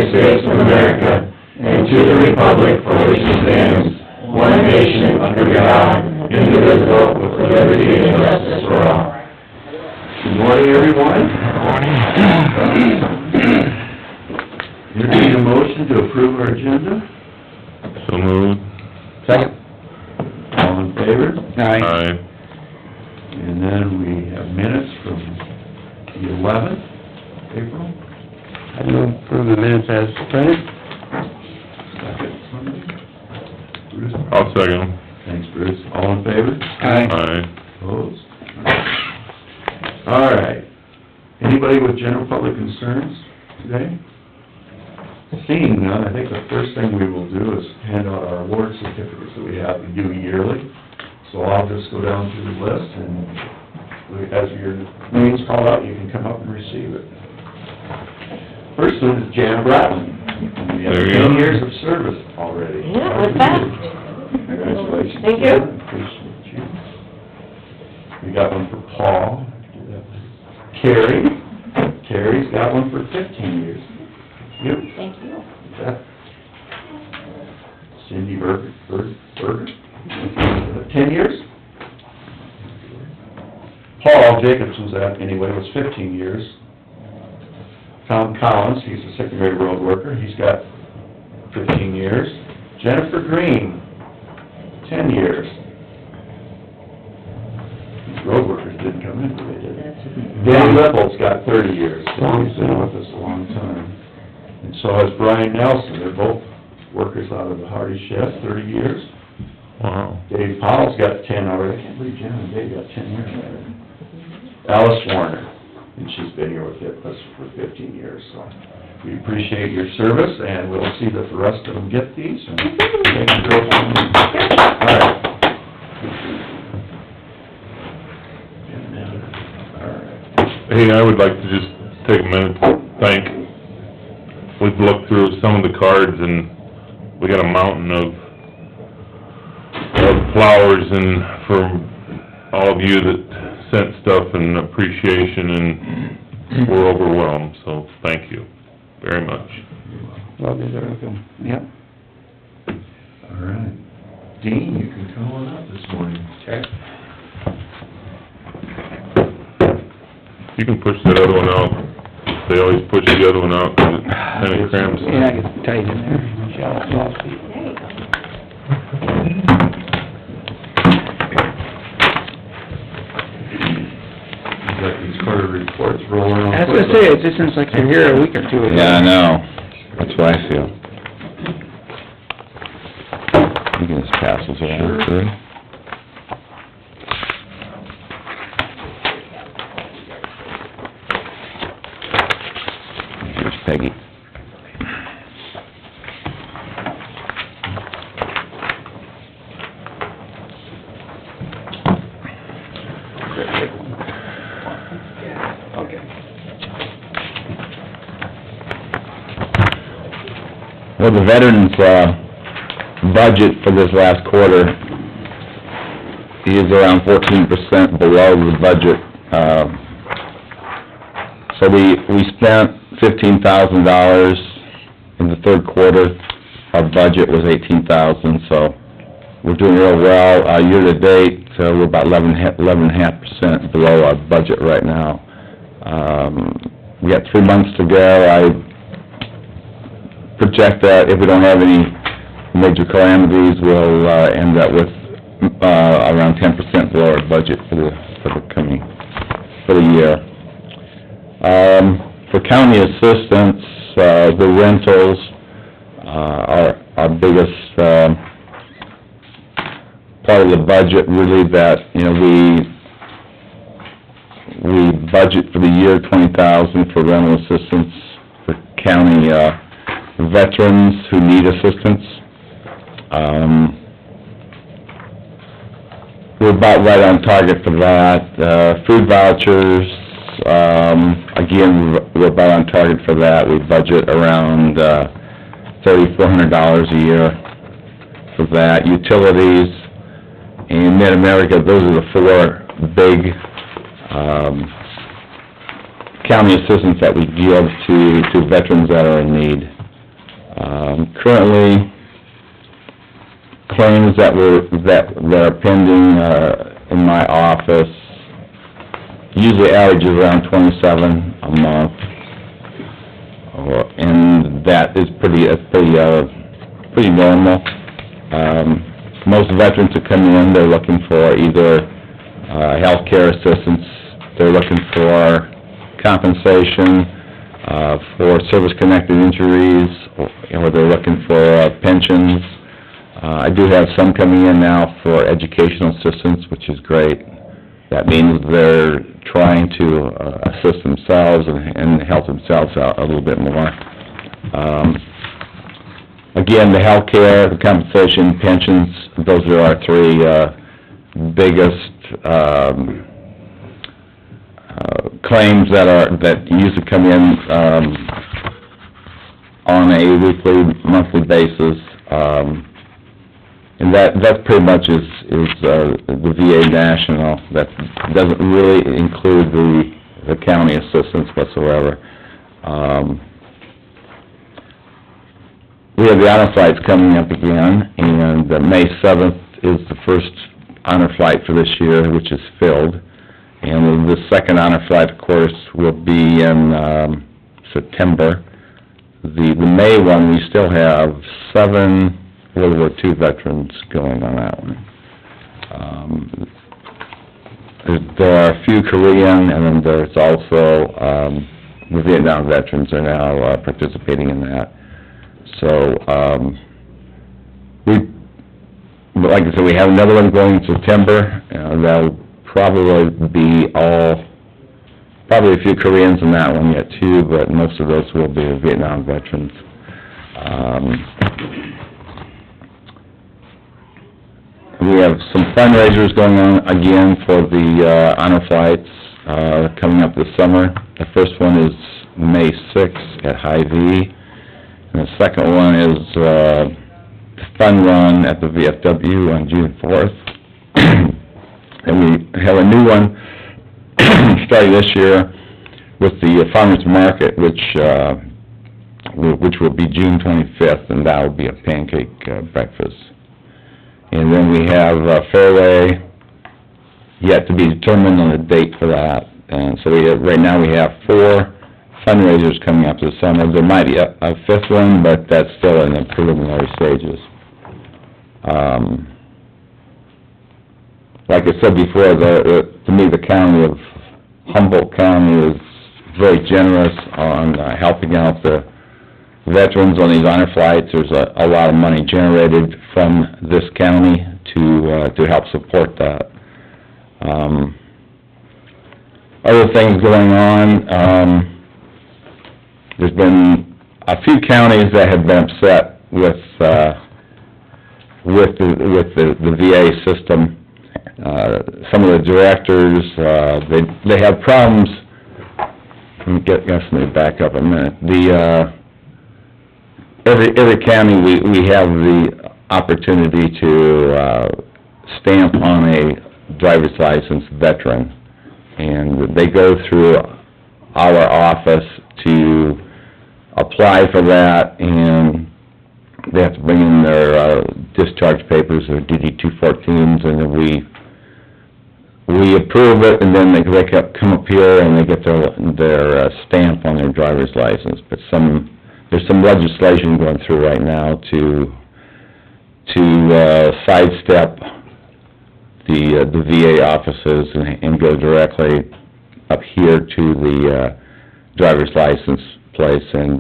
United States of America and to the republic for which it stands, one nation, under God, indivisible, with liberty and justice for all. Good morning, everyone. Good morning. Entertain a motion to approve our agenda. So moved. Second. All in favor? Aye. And then we have minutes from the 11th, April. I move approve the minutes as printed. Second. Bruce? I'll second them. Thanks, Bruce. All in favor? Aye. Opposed? All right. Anybody with general public concerns today? Seeing none, I think the first thing we will do is hand out our award certificates that we have to do yearly. So I'll just go down through the list, and as your name's called out, you can come up and receive it. First one is Jan Bratton. We have There you 10 go. years of service already. Yeah, what's that? Congratulations. Thank you. Appreciate you. We got one for Paul. Carrie's got one for 15 years. Yep. Thank you. That. Cindy Berger, 10 years. Paul Jacobs was at, anyway, was 15 years. Tom Collins, he's a secondary road worker, he's got 15 years. Jennifer Green, 10 years. These road workers didn't come in, but they did. Danny Lipple's got 30 years, so he's been with us a long time. And so has Brian Nelson, they're both workers out of the Hardy Shift, 30 years. Wow. Dave Powell's got 10 already, I can't believe Jen and Dave got 10 years already. Alice Warner, and she's been here with us for 15 years, so we appreciate your service, and we'll see that the rest of them get these, and they can go from them. All right. Hey, I would like to just take a minute to thank, we've looked through some of the cards and we got a mountain of flowers and for all of you that sent stuff and appreciation, and we're overwhelmed, so thank you very much. Well deserved. Yep. All right. Dean, you can come on up this morning. Okay. You can push that other one out. They always push the other one out because it kinda cramps. Yeah, I get tight in there. Shall I? There you go. Seems like these quarter reports rolling on. I was gonna say, it just seems like you're here a week or two ago. Yeah, I know. That's what I feel. You can just pass this around, too. Here's Peggy. Okay. Well, the veterans, budget for this last quarter is around 14% below the budget. So we spent $15,000 in the third quarter. Our budget was $18,000, so we're doing real well. Year-to-date, we're about 11.5% below our budget right now. We got 3 months to go. I project that if we don't have any major calamities, we'll end up with around 10% below our budget for the year. For county assistance, the rentals are our biggest part of the budget. Really, that we budget for the year $20,000 for rental assistance for county veterans who need assistance. We're about right on target for that. Food vouchers, again, we're about on target for that. We budget around $3,400 a year for that. Utilities and Mid-America, those are the four big county assistance that we give to veterans that are in need. Currently, claims that are pending, in my office, usually averages around 27 a month. And that is pretty normal. Most veterans that come in, they're looking for either, healthcare assistance, they're looking for compensation, for service-connected injuries, or they're looking for, pensions. I do have some coming in now for educational assistance, which is great. That means they're trying to, assist themselves and help themselves out a little bit more. Again, the healthcare, the compensation, pensions, those are our three, biggest, claims that usually come in, on a weekly, monthly basis. And that pretty much is the VA national. That doesn't really include the county assistance whatsoever. We have the honor flights coming up again, and May 7th is the first honor flight for this year, which is filled. And the second honor flight, of course, will be in September. The May one, we still have 7 World War II veterans going on that one. There are a few Korean, and then there's also the Vietnam veterans are now participating in that. So, like I said, we have another one going in September, and that'll probably be probably a few Koreans in that one yet too, but most of those will be Vietnam veterans. We have some fundraisers going on again for the honor flights coming up this summer. The first one is May 6th at Hy-Vee, and the second one is the fun run at the VFW on June 4th. And we have a new one starting this year with the Farmers Market, which will be June 25th, and that will be a pancake breakfast. And then we have Fairway, yet to be determined on the date for that. And so right now we have 4 fundraisers coming up this summer. There might be a 5th one, but that's still in the preliminary stages. Like I said before, to me, the county of Humboldt County is very generous on helping out the veterans on these honor flights. There's a lot of money generated from this county to help support that. Other things going on, there's been a few counties that have been upset with the VA system. Some of the directors, they have problems. Let me get somebody back up a minute. Every county, we have the opportunity to stamp on a driver's license veteran, and they go through our office to apply for that, and they have to bring in their discharge papers, their DD-214s, and then we approve it, and then they come up here and they get their stamp on their driver's license. But there's some legislation going through right now to sidestep the VA offices and go directly up here to the driver's license place, and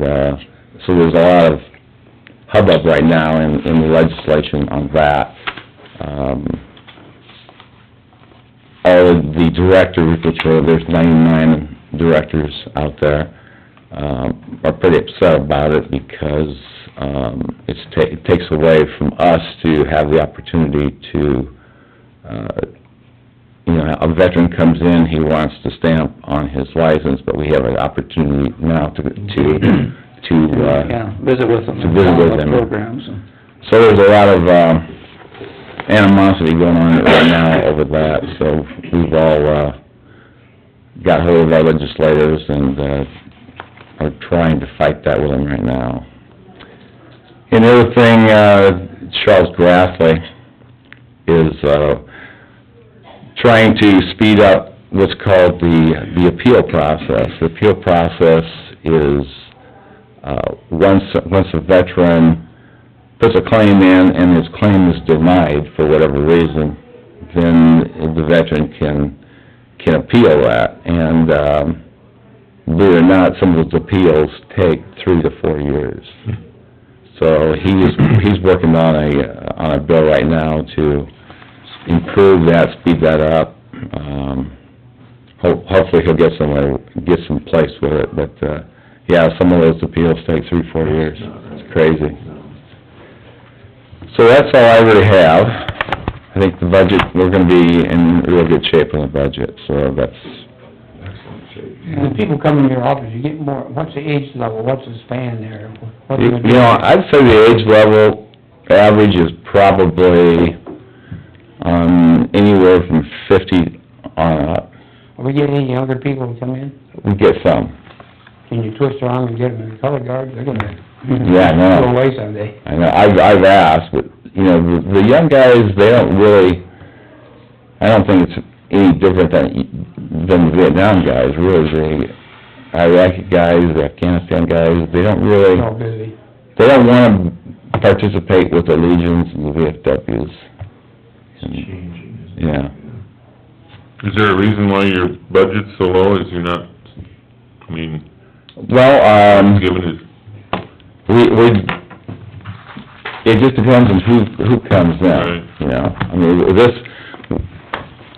so there's a lot of hubbub right now in the legislation on that. All of the directors, there's 99 directors out there, are pretty upset about it because it takes away from us to have the opportunity to, a veteran comes in, he wants to stamp on his license, but we have an opportunity now to visit with them. To visit with them. Programs. So there's a lot of animosity going on right now over that, so we've all got hold of our legislators and are trying to fight that with them right now. And the other thing, Charles Grassley is, trying to speed up what's called the appeal process. The appeal process is, once a veteran puts a claim in and his claim is denied for whatever reason, then the veteran can appeal that. And, believe it or not, some of those appeals take 3 to 4 years. So he's working on a bill right now to improve that, speed that up. Hopefully he'll get some place with it, but, yeah, some of those appeals take 3, 4 years. It's crazy. So that's all I really have. I think the budget, we're gonna be in real good shape on the budget, so that's... Excellent shape. And the people come in your office, you get more, what's the age level, what's the span there? What are You they know, doing? I'd say the age level average is probably, anywhere from 50 on up. Are we getting any younger people to come in? We get some. Can you twist around and get them in the color guard? They're gonna... Yeah, I know. Go away someday. I know, I've asked, but, you know, the young guys, they don't really, I don't think it's any different than the Vietnam guys, really. The Iraqi guys, the Afghanistan guys, they don't really, They're all busy. they don't wanna participate with the Legions and the VFWs. It's changing, isn't it? Yeah. Is there a reason why your budget's so low, is you're not, I mean, Well, given his, it just depends on who comes in, Right. you know? I mean,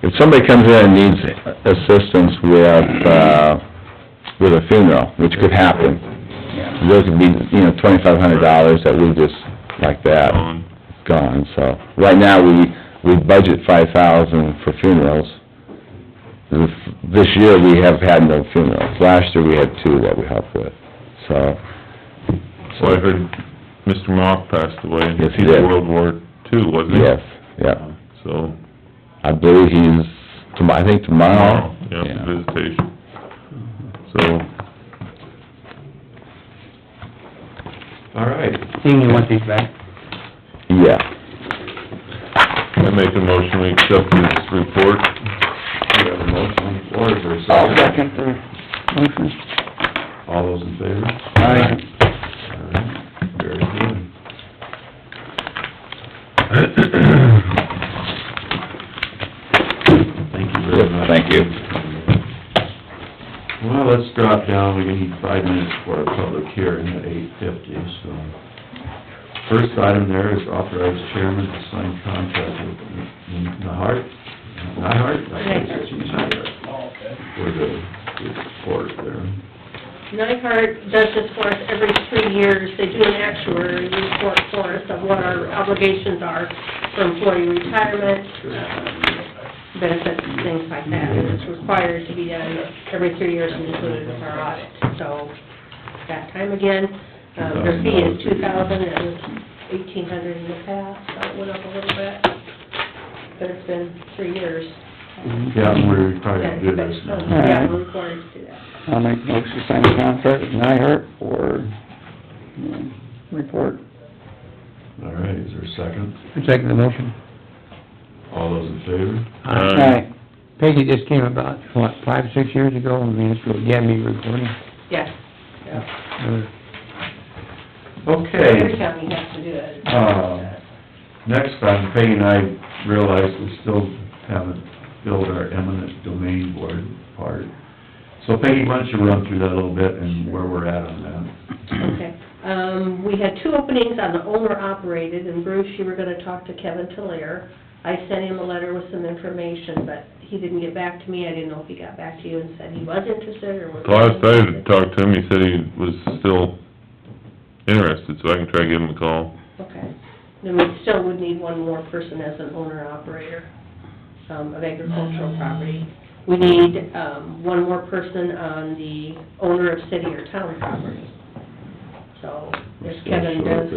if somebody comes in and needs assistance with a funeral, which could happen, Yeah. there could be, you know, $2,500 that we just, like that, gone, so. Right now, we budget $5,000 for funerals. This year, we have had no funerals. Last year, we had 2 that we helped with, so. well, I heard Mr. Mock passed away, and Yes, he he's did. World War II, wasn't he? Yes, yeah. So, I believe he's, I think tomorrow. yeah, visitation. So, All right. Dean, you want these back? Yeah. I make a motion, we accept this report. We have a motion on the floor, is there a second? I'll second the motion. All those in favor? Aye. All right, very good. Thank you very much. Thank you. Well, let's drop down, we need 5 minutes for a public hearing at 8:50, so. First item there is authorize chairman to sign contract with Nyhart? For the report there. Nyhart does this for us every 3 years. They do an actuary report for us of what our obligations are for employee retirement, benefits, things like that. And it's required to be done every 3 years and included with our audit. So, that time again, their fee is $2,000, it was $1,800 in the past, so it went up a little bit. But it's been 3 years. Yeah, and we're required to do this now. Yeah, we're required to do that. I'll make a motion to sign the contract with Nyhart for, report. All right, is there a second? I second the motion. All those in favor? Aye. Peggy just came about, what, 5, 6 years ago, and we just had me reporting. Yes, yeah. Okay. Every county has to do it. Next time, Peggy and I realized we still haven't filled our eminent domain board part. So Peggy, why don't you run through that a little bit and where we're at on that? Okay, we had 2 openings on the owner-operated, and Bruce, you were gonna talk to Kevin Talaire. I sent him a letter with some information, but he didn't get back to me. I didn't know if he got back to you and said he was interested, or was... The last I had talked to him, he said he was still interested, so I can try to give him a call. Okay, then we still would need 1 more person as an owner-operator, of agricultural property. We need, 1 more person on the owner of city or town property. So, if Kevin does,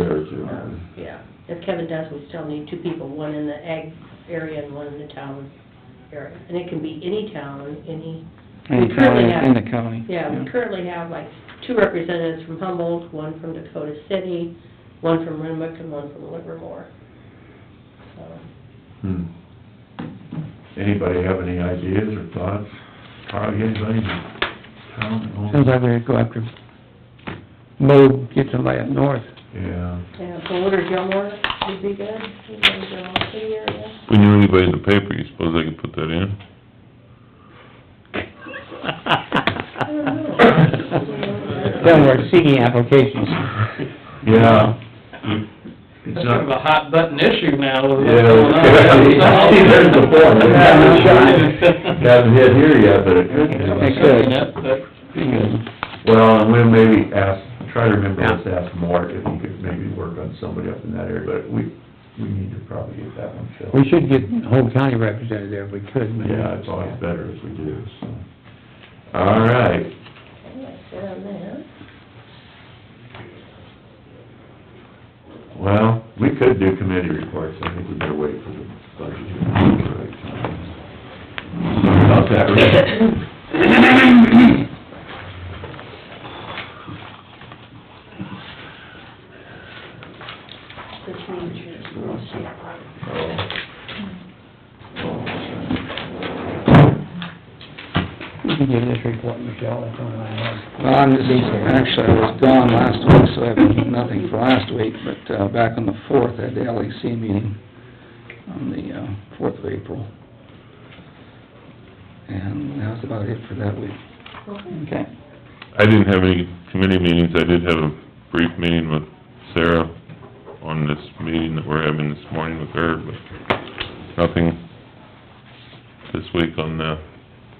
yeah, if Kevin does, we still need 2 people, 1 in the ag area and 1 in the town area. And it can be any town, Any we currently county, have... in the county. Yeah, we currently have like 2 representatives from Humboldt, 1 from Dakota City, one from Renwick and one from Livermore. So, Anybody have any ideas or thoughts? Carl, you anybody in town? Sounds like we'd go after Moe, get somebody up north. Yeah. yeah, Bullitt or Gilmore would be good, in the general city area. We knew anybody in the paper, you suppose they could put that in? I don't know. Then we're seeking applications. Yeah. It's That's sort of not, a hot button issue now with what's yeah, going on. there's the point. It hasn't hit here yet, but it could. It But Well, and we'll maybe try to remember, let's ask Mort if he could maybe work on somebody up in that area, but we need to probably get that one filled. We should get the whole county represented there if we could, but... Yeah, it's always better if we do, so. All right. That's it on that. Well, we could do committee reports, I think we better wait for the budget hearing. Sorry about that, Rick. This needs your, You can give this report, Michelle, that's all I have. Well, I'm just, actually, I was gone last week, so I have nothing for last week, but, back on the 4th, I had the LEC meeting on the, 4th of April. And that was about it for that week. Okay. I didn't have any committee meetings, I did have a brief meeting with Sarah on this meeting that we're having this morning with her, but nothing this week on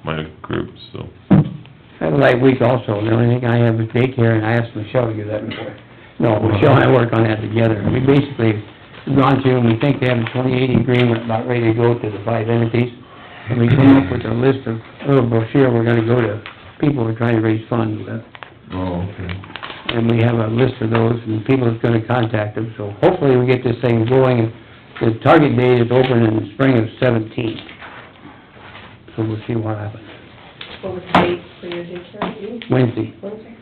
my group, so. I had a light week also, the only thing I have is daycare, and I asked Michelle to give that report. No, Michelle and I work on that together. We basically have gone through, and we think they have a 2080 agreement about ready to go to the 5 entities. And we came up with a list of, a little brochure we're gonna go to people who are trying to raise funds with. Oh, okay. And we have a list of those, and people that's gonna contact them, so hopefully we get this thing going. The target date is open in the spring of 17. So we'll see what happens. what was the date for your daycare meeting? Wednesday, Wednesday?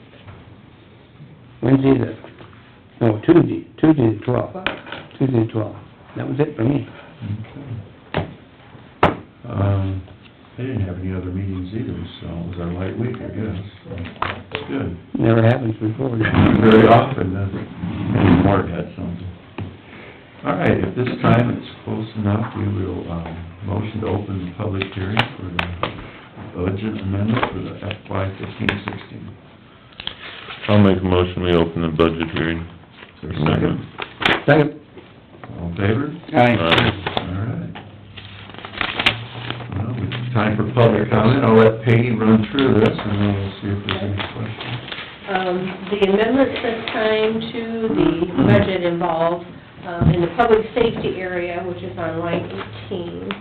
Tuesday the 12th. Tuesday the 12th. That was it for me. They didn't have any other meetings either, so it was our light week, I guess, so, it's good. Never happens before. Very often, does it? And Mort had something. All right, at this time, it's close enough, we will, motion to open the public hearing for the budget amendment for the FY 15-16. I'll make a motion, we open the budget hearing. Is there a second? Second. All in favor? Aye. All right. Well, it's time for public comment. I'll let Peggy run through this, and then we'll see if there's any questions. The amendments this time to the budget involve, in the public safety area, which is on line 18.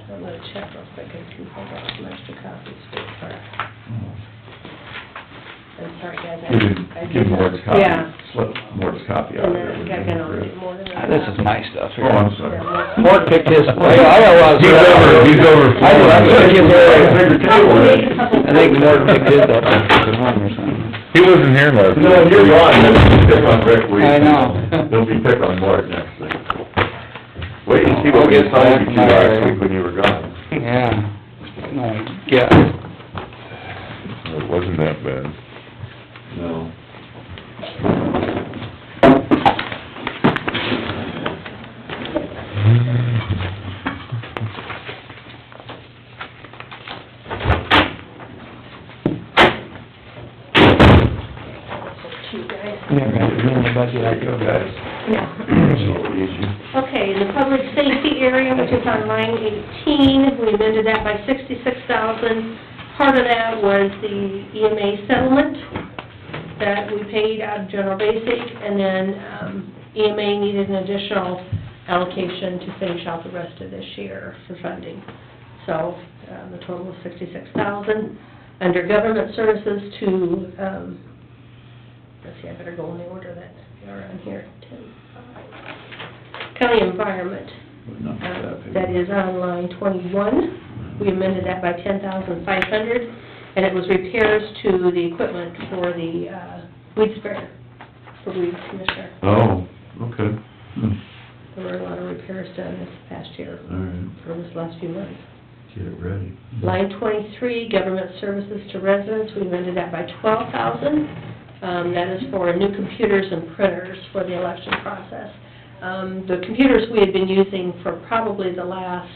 I'm gonna check real quick and see if I got some extra copies for her. I'm sorry, guys. Give Mort's copy. Yeah. Slip Mort's copy out And there. then, yeah, I'll do more than that. This is my stuff here. Oh, I'm sorry. Mort picked his, I got one. He's over. I Bigger table. I think Mort picked his up at home or something. He wasn't here last week. No, you're gone, then pick on Rick week. I know. There'll be pick on Mort next week. Wait and see what we assigned you to last week when you were gone. Yeah. No, yeah. It wasn't that bad. No. Two guys. Never had to amend the budget like you guys. So easy. Okay, in the public safety area, which is on line 18, we amended that by $66,000. Part of that was the EMA settlement that we paid out of general basic, and then EMA needed an additional allocation to finish out the rest of this year for funding. So, the total was $66,000. Under government services to, let's see, I better go in the order that they are on here. County environment, But not that big. that is on line 21. We amended that by $10,500, and it was repairs to the equipment for the weed sprayer, for weed commissioner. Oh, okay. There were a lot of repairs done this past year, All right, or this last few months. get it ready. Line 23, government services to residents, we amended that by $12,000. That is for new computers and printers for the election process. The computers we had been using for probably the last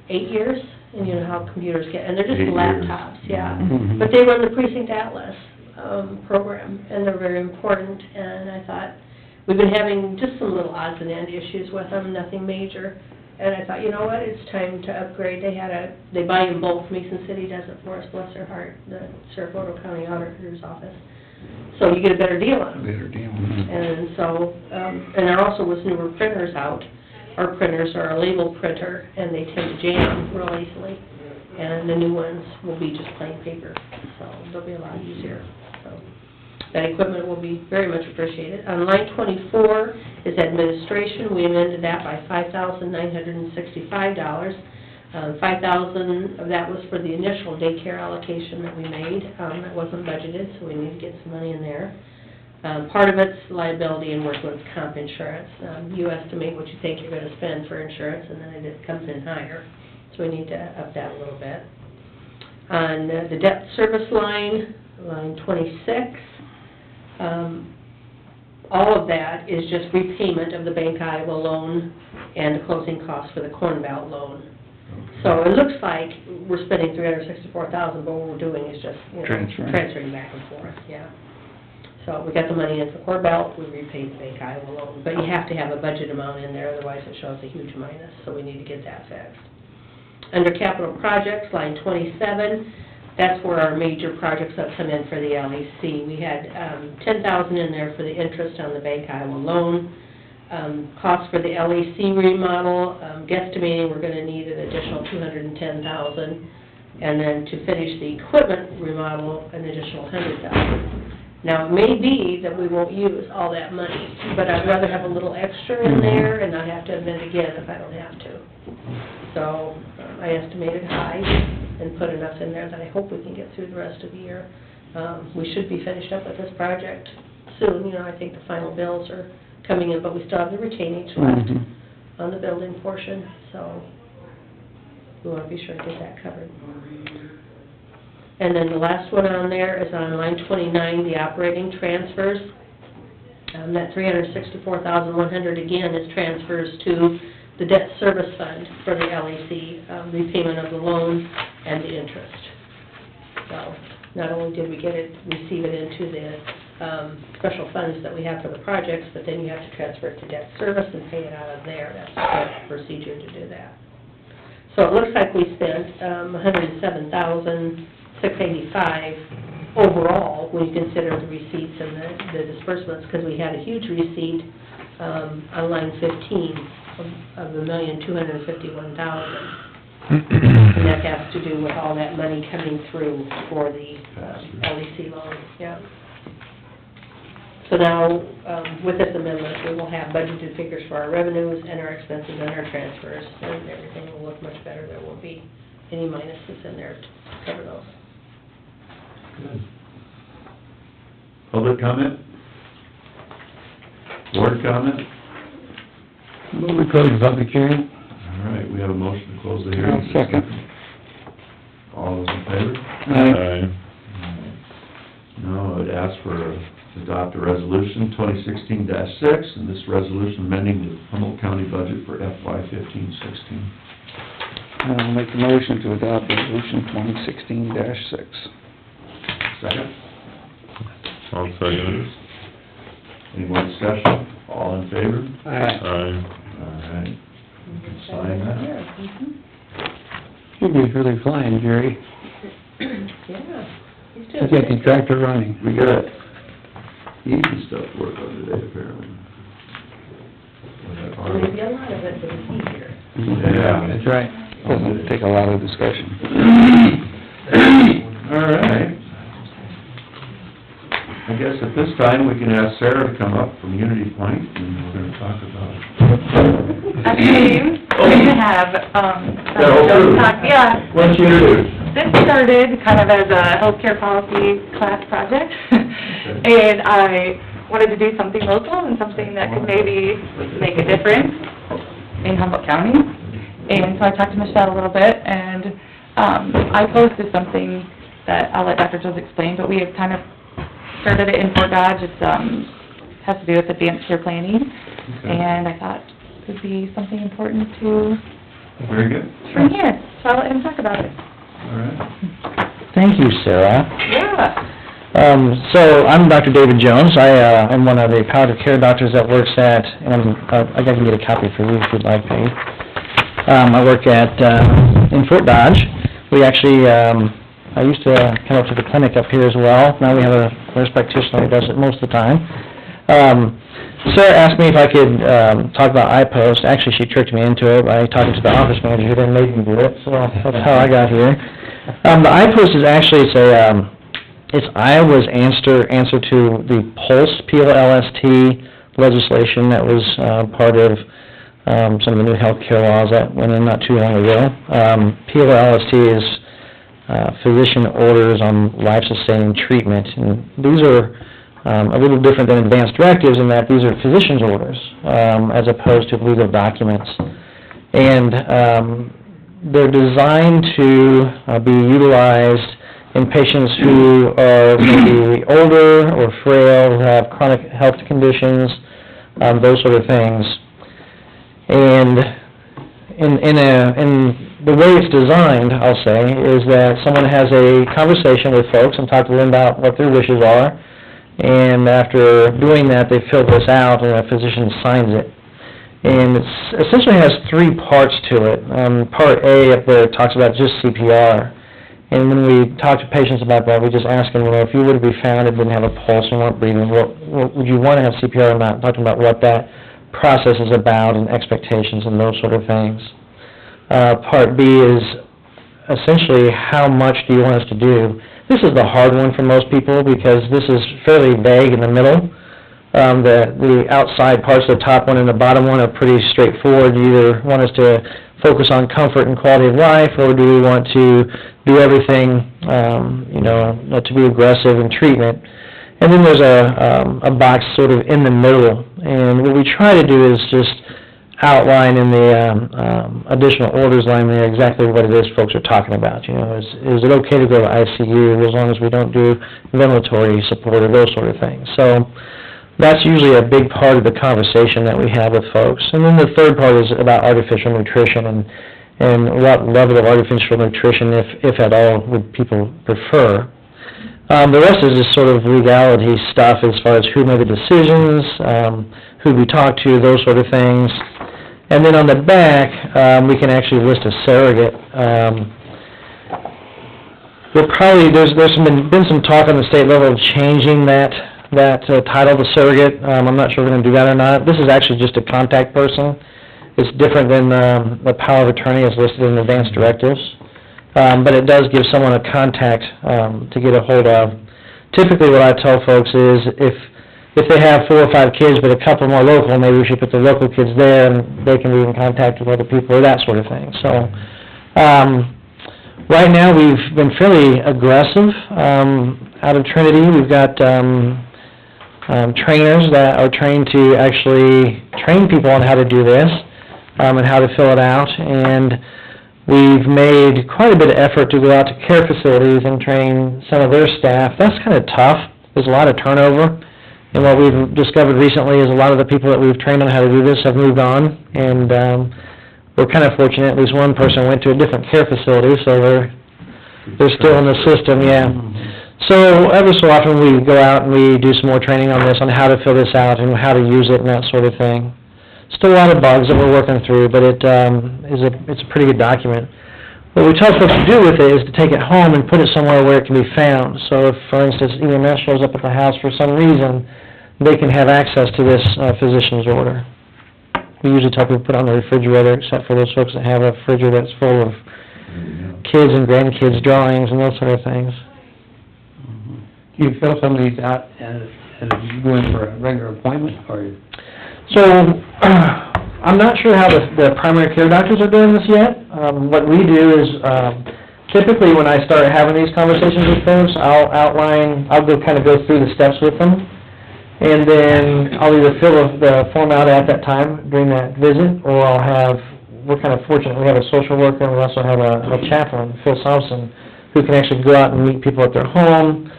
8 years, and you know how computers get, and they're just 8 years. laptops, yeah. Mhm. But they run the Precinct Atlas program, and they're very important, and I thought, we've been having just some little odds and end issues with them, nothing major. And I thought, you know what, it's time to upgrade. They buy in bulk, Mason City does it for us, bless their heart, the Sarasota County Auditor's Office. So you get a better deal on them. Better deal. And so, and there also was newer printers out. Our printers are a label printer, and they tend to jam real easily. And the new ones will be just plain paper, so they'll be a lot easier, so. That equipment will be very much appreciated. On line 24 is administration. We amended that by $5,965. $5,000 of that was for the initial daycare allocation that we made. That wasn't budgeted, so we need to get some money in there. Part of it's liability and workman's comp insurance. You estimate what you think you're gonna spend for insurance, and then it comes in higher. So we need to up that a little bit. On the debt service line, line 26, all of that is just repayment of the Bank Iowa loan and the closing costs for the Corn Belt loan. So it looks like we're spending $364,000, but what we're doing is just, you know, transferring back and forth, yeah. So we got the money in for Corn Belt, we repaid the Bank Iowa loan, but you have to have a budget amount in there, otherwise it shows a huge minus, so we need to get that fixed. Under capital projects, line 27, that's where our major projects have come in for the LEC. We had $10,000 in there for the interest on the Bank Iowa loan. Cost for the LEC remodel, guesstimating we're gonna need an additional $210,000. And then to finish the equipment remodel, an additional $100,000. Now, it may be that we won't use all that money, but I'd rather have a little extra in there and not have to amend again if I don't have to. So, I estimated high and put enough in there that I hope we can get through the rest of the year. We should be finished up with this project soon, you know, I think the final bills are coming in, but we still have the retainage left on the building portion, so we want to be sure to get that covered. And then the last one on there is on line 29, the operating transfers. That $364,100 again is transfers to the debt service fund for the LEC, repayment of the loan and the interest. So, not only did we receive it into the special funds that we have for the projects, but then you have to transfer it to debt service and pay it out of there. That's the procedure to do that. So it looks like we spent $107,685 overall, when you consider the receipts and the disbursements, because we had a huge receipt on line 15 of $1,251,000. And that has to do with all that money coming through for the LEC loan, yeah. So now, with this amendment, we will have budgeted figures for our revenues and our expenses and our transfers, and everything will look much better. There won't be any minuses in there to cover those. Good. Public comment? Board comment? Move we close the public hearing. All right, we have a motion to close the hearing. I'll second. All those in favor? Aye. Now, I would ask for, adopt a resolution 2016-6, and this resolution amending the Humboldt County budget for FY 15-16. I'll make a motion to adopt resolution 2016-6. Second? I'll second it. Any more discussion? All in favor? Aye. Aye. All right, you can sign that. You'll be really flying, Jerry. Yeah. He's You doing got the good. tractor running. We got easy stuff to work on today, apparently. Was that hard? Maybe a lot of it, but it's easier. Yeah. That's right. Doesn't take a lot of discussion. All right. I guess at this time, we can ask Sarah to come up from Unity Point, and we're gonna talk about... Actually, we're gonna have, yeah, Why don't you introduce? this started kind of as a healthcare policy class project. And I wanted to do something local and something that could maybe make a difference in Humboldt County. And so I talked to Michelle a little bit, and iPost is something that I'll let Dr. Jones explain, but we have kind of started it in Fort Dodge. It's, has to do with advanced care planning, and I thought it would be something important to Very good. bring here, so I'll let him talk about it. All right. Thank you, Sarah. Yeah. So I'm Dr. David Jones. I am one of the palliative care doctors that works at, and I can get a copy for you if you'd like, Peggy. I work at, in Fort Dodge. We actually, I used to come up to the clinic up here as well. Now we have a nurse practitioner who does it most of the time. Sarah asked me if I could talk about iPost. Actually, she tricked me into it by talking to the office manager who then made me do it, so that's how I got here. The iPost is actually, it's Iowa's answer to the PULSE, P-O-L-S-T legislation that was part of some of the new health care laws that went in not too long ago. P-O-L-S-T is physician orders on life-sustaining treatment, and these are a little different than advanced directives in that these are physician's orders as opposed to legal documents. And they're designed to be utilized in patients who are maybe older or frail, who have chronic health conditions, those sort of things. And in the way it's designed, I'll say, is that someone has a conversation with folks and talk to them about what their wishes are. And after doing that, they fill this out and a physician signs it. And it essentially has three parts to it. Part A up there talks about just CPR. And when we talk to patients about that, we just ask them, if you were to be found and didn't have a pulse and weren't breathing, would you want to have CPR or not? Talking about what that process is about and expectations and those sort of things. Part B is essentially how much do you want us to do. This is the hard one for most people because this is fairly vague in the middle. The outside parts, the top one and the bottom one, are pretty straightforward. You either want us to focus on comfort and quality of life, or do we want to do everything, to be aggressive in treatment? And then there's a box sort of in the middle. And what we try to do is just outline in the additional orders line there exactly what it is folks are talking about. Is it okay to go to ICU as long as we don't do ventilatory support or those sort of things? So that's usually a big part of the conversation that we have with folks. And then the third part is about artificial nutrition and what level of artificial nutrition, if at all, would people prefer. The rest is just sort of legality stuff as far as who made the decisions, who we talk to, those sort of things. And then on the back, we can actually list a surrogate. There's been some talk on the state level of changing that title, the surrogate. I'm not sure we're going to do that or not. This is actually just a contact person. It's different than the power of attorney as listed in advanced directives. But it does give someone a contact to get a hold of. Typically what I tell folks is if they have 4 or 5 kids but a couple more local, maybe we should put the local kids there and they can be in contact with other people or that sort of thing. So right now we've been fairly aggressive out of Trinity. We've got trainers that are trained to actually train people on how to do this and how to fill it out. And we've made quite a bit of effort to go out to care facilities and train some of their staff. That's kind of tough. There's a lot of turnover. And what we've discovered recently is a lot of the people that we've trained on how to do this have moved on. And we're kind of fortunate. At least one person went to a different care facility, so they're still in the system, yeah. So every so often we go out and we do some more training on this, on how to fill this out and how to use it and that sort of thing. Still a lot of bugs that we're working through, but it's a pretty good document. What we tell folks to do with it is to take it home and put it somewhere where it can be found. So if, for instance, EMS shows up at the house for some reason, they can have access to this physician's order. We usually tell people to put it on the refrigerator, except for those folks that have a refrigerator that's full of kids and grandkids' drawings and those sort of things. Do you fill some of these out as you go in for a regular appointment, or? So, I'm not sure how the primary care doctors are doing this yet. What we do is, typically when I start having these conversations with folks, I'll go through the steps with them. And then I'll either fill the form out at that time during that visit, or I'll have, we're kind of fortunate, we have a social worker, and we also have a chaplain, Phil Thompson, who can actually go out and meet people at their home,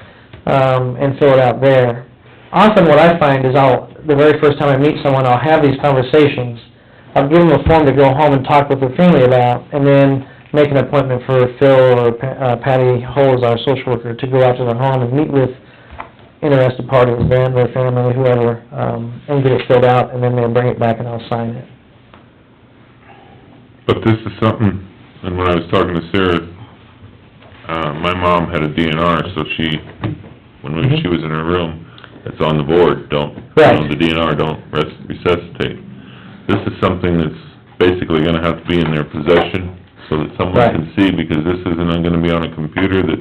and fill it out there. Often what I find is the very first time I meet someone, I'll have these conversations. I'll give them a form to go home and talk with their family about, and then make an appointment for Phil or Patty Holes, our social worker, to go out to their home and meet with interested parties, them, their family, whoever, and get it filled out, and then they'll bring it back and I'll sign it. But this is something, and when I was talking to Sarah, my mom had a DNR, so when she was in her room, it's on the board, Right. the DNR, don't resuscitate. This is something that's basically gonna have to be in their possession, so that someone Right. can see, because this isn't gonna be on a computer that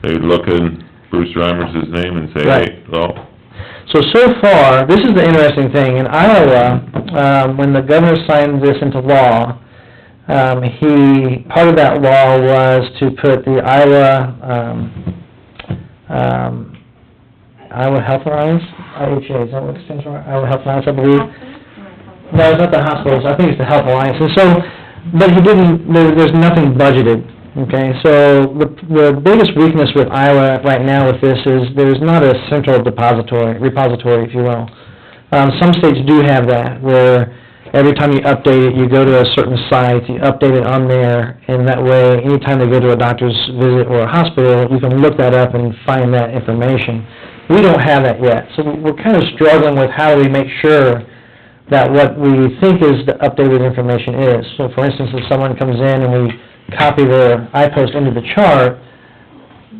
they look in Bruce Reimers' name and say, Right. hey, well, So far, this is the interesting thing, in Iowa, when the governor signed this into law, part of that law was to put the Iowa Health Alliance, IHA, is that what it stands for? Iowa Health Alliance, I believe. No, it's not the hospitals, I think it's the Health Alliance, and so, but there's nothing budgeted, okay? So, the biggest weakness with Iowa right now with this is, there's not a central repository, if you will. Some states do have that, where every time you update it, you go to a certain site, you update it on there, and that way, anytime they go to a doctor's visit or a hospital, you can look that up and find that information. We don't have that yet, so we're kind of struggling with how do we make sure that what we think is the updated information is. So for instance, if someone comes in and we copy their iPost into the chart,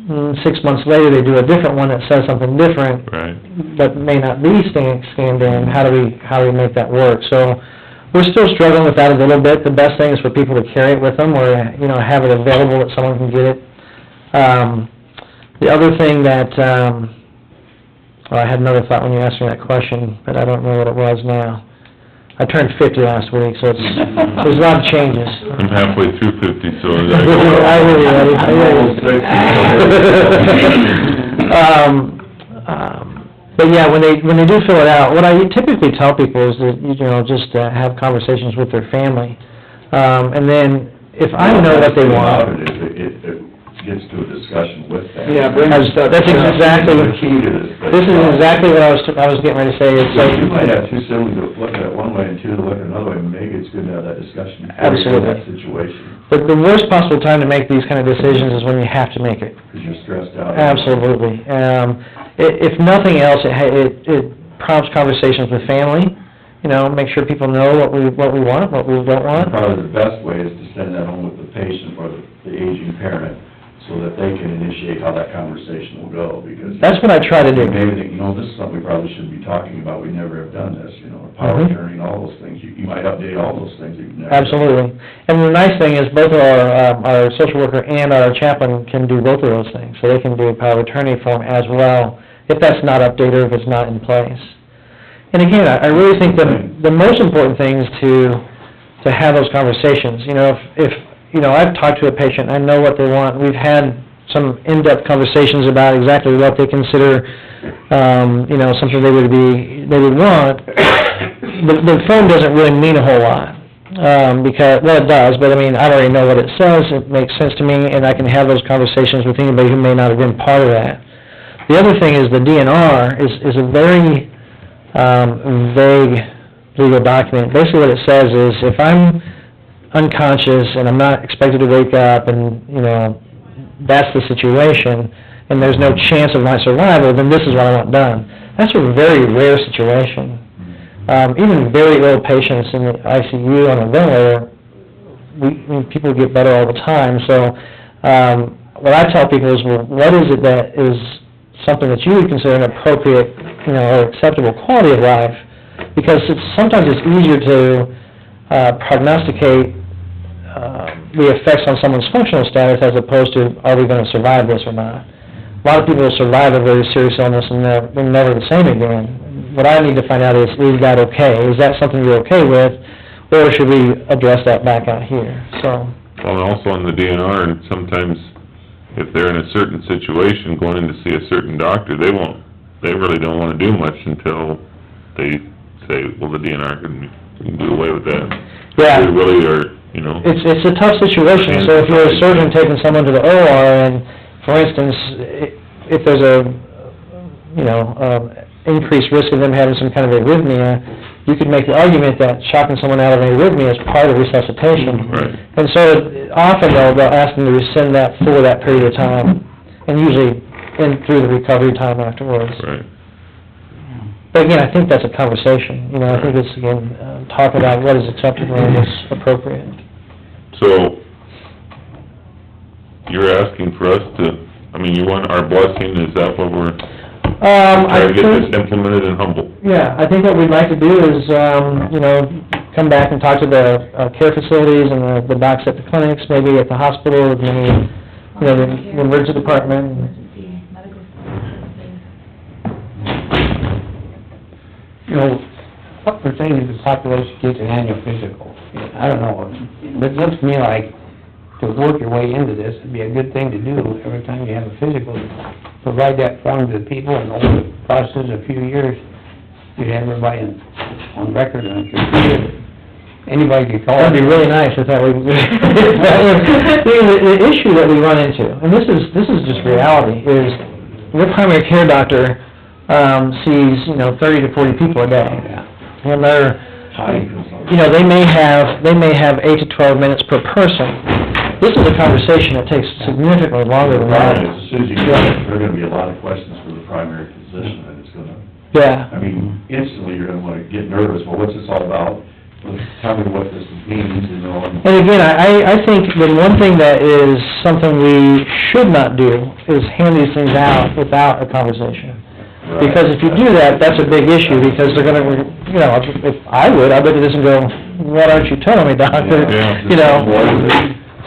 6 months later they do a different one that says something different, right. but may not be scanned in, how do we make that work? So we're still struggling with that a little bit. The best thing is for people to carry it with them, or, have it available that someone can get it. The other thing that, I had another thought when you asked me that question, but I don't know what it was now. I turned 50 last week, so there's a lot of changes. I'm halfway through 50, so... I really But yeah, when they do fill it out, what I typically tell people is that, just have conversations with their family. And then, if I know what they want... It gets to a discussion with them. Yeah, bring us stuff. That's exactly, The key to this. this is exactly what I was getting ready to say. It's So like, you might have two siblings that look at it one way and two that look at it another way, and maybe it's good to have that discussion before you Absolutely. have that situation, but the worst possible time to make these kind of decisions is when you have to make it. because you're stressed out. Absolutely. If nothing else, it prompts conversations with family, make sure people know what we want, what we don't want. Probably the best way is to send that home with the patient or the aging parent, so that they can initiate how that conversation will go, because... That's what I try to do. Maybe think, this is something we probably shouldn't be talking about, we never have done this, power Mhm. attorney and all those things, you might update all those things that you've never... Absolutely. And the nice thing is both our social worker and our chaplain can do both of those things. So they can do a power of attorney form as well, if that's not updated, or if it's not in place. And again, I really think the most important thing is to have those conversations. If I've talked to a patient, I know what they want. We've had some in-depth conversations about exactly what they consider, something they would want. The phone doesn't really mean a whole lot, because, well, it does, but I already know what it says, it makes sense to me, and I can have those conversations with anybody who may not have been part of that. The other thing is the DNR is a very, vague legal document. Basically what it says is, if I'm unconscious and I'm not expected to wake up and, that's the situation, and there's no chance of my survival, then this is what I want done. That's a very rare situation. Even very ill patients in the ICU on a ventilator, people get better all the time. So, what I tell people is, well, what is it that is something that you would consider an appropriate, or acceptable quality of life? Because sometimes it's easier to prognosticate the effects on someone's functional status as opposed to, are we going to survive this or not? A lot of people survive a very serious illness and they're never the same again. What I need to find out is that okay? Is that something you're okay with, or should we address that back out here? So. Well, and also on the DNR, sometimes if they're in a certain situation, going in to see a certain doctor, they won't they really don't wanna do much until they say, well, the DNR can do away with that. Yeah. They really are, you know. It's a tough situation, so if you're a surgeon taking someone to the OR, and, for instance, if there's a, you know, increased risk of them having some kind of arrhythmia, you could make the argument that shocking someone out of an arrhythmia is part of resuscitation. Right. And so, often they'll ask them to rescind that for that period of time, and usually through the recovery time afterwards. Right. But again, I think that's a conversation, you know, I think it's, again, talk about what is acceptable and what's appropriate. So, you're asking for us to, I mean, you want our blessing, is that what we're, I try to get think, this implemented in Humboldt? yeah, I think what we'd like to do is, you know, come back and talk to the care facilities and the docs at the clinics, maybe at the hospital, and maybe, you know, the emergency department. Emergency medical things. You know, what percentage of the population gets an annual physical? I don't know, but it looks to me like to work your way into this, it'd be a good thing to do every time you have a physical. Provide that form to the people, and over the process of a few years, you'd have everybody on record and computer. Anybody could call. That'd be really nice if that were, the issue that we run into, and this is just reality, is your primary care doctor, sees, you know, 30 to 40 people a day. And they're, you know, they may have 8 to 12 minutes per person. This is a conversation that takes significantly longer than that. As soon as you get it, there are gonna be a lot of questions for the primary physician, and it's gonna, Yeah. I mean, instantly you're gonna wanna get nervous, well, what's this all about? Well, tell me what this means, you know, and... And again, I think that one thing that is something we should not do is hand these things out without a conversation. Because if you do that, that's a big issue, because they're gonna, you know, if I would, I'd look at this and go, what aren't you telling me, doctor? Yeah. You know?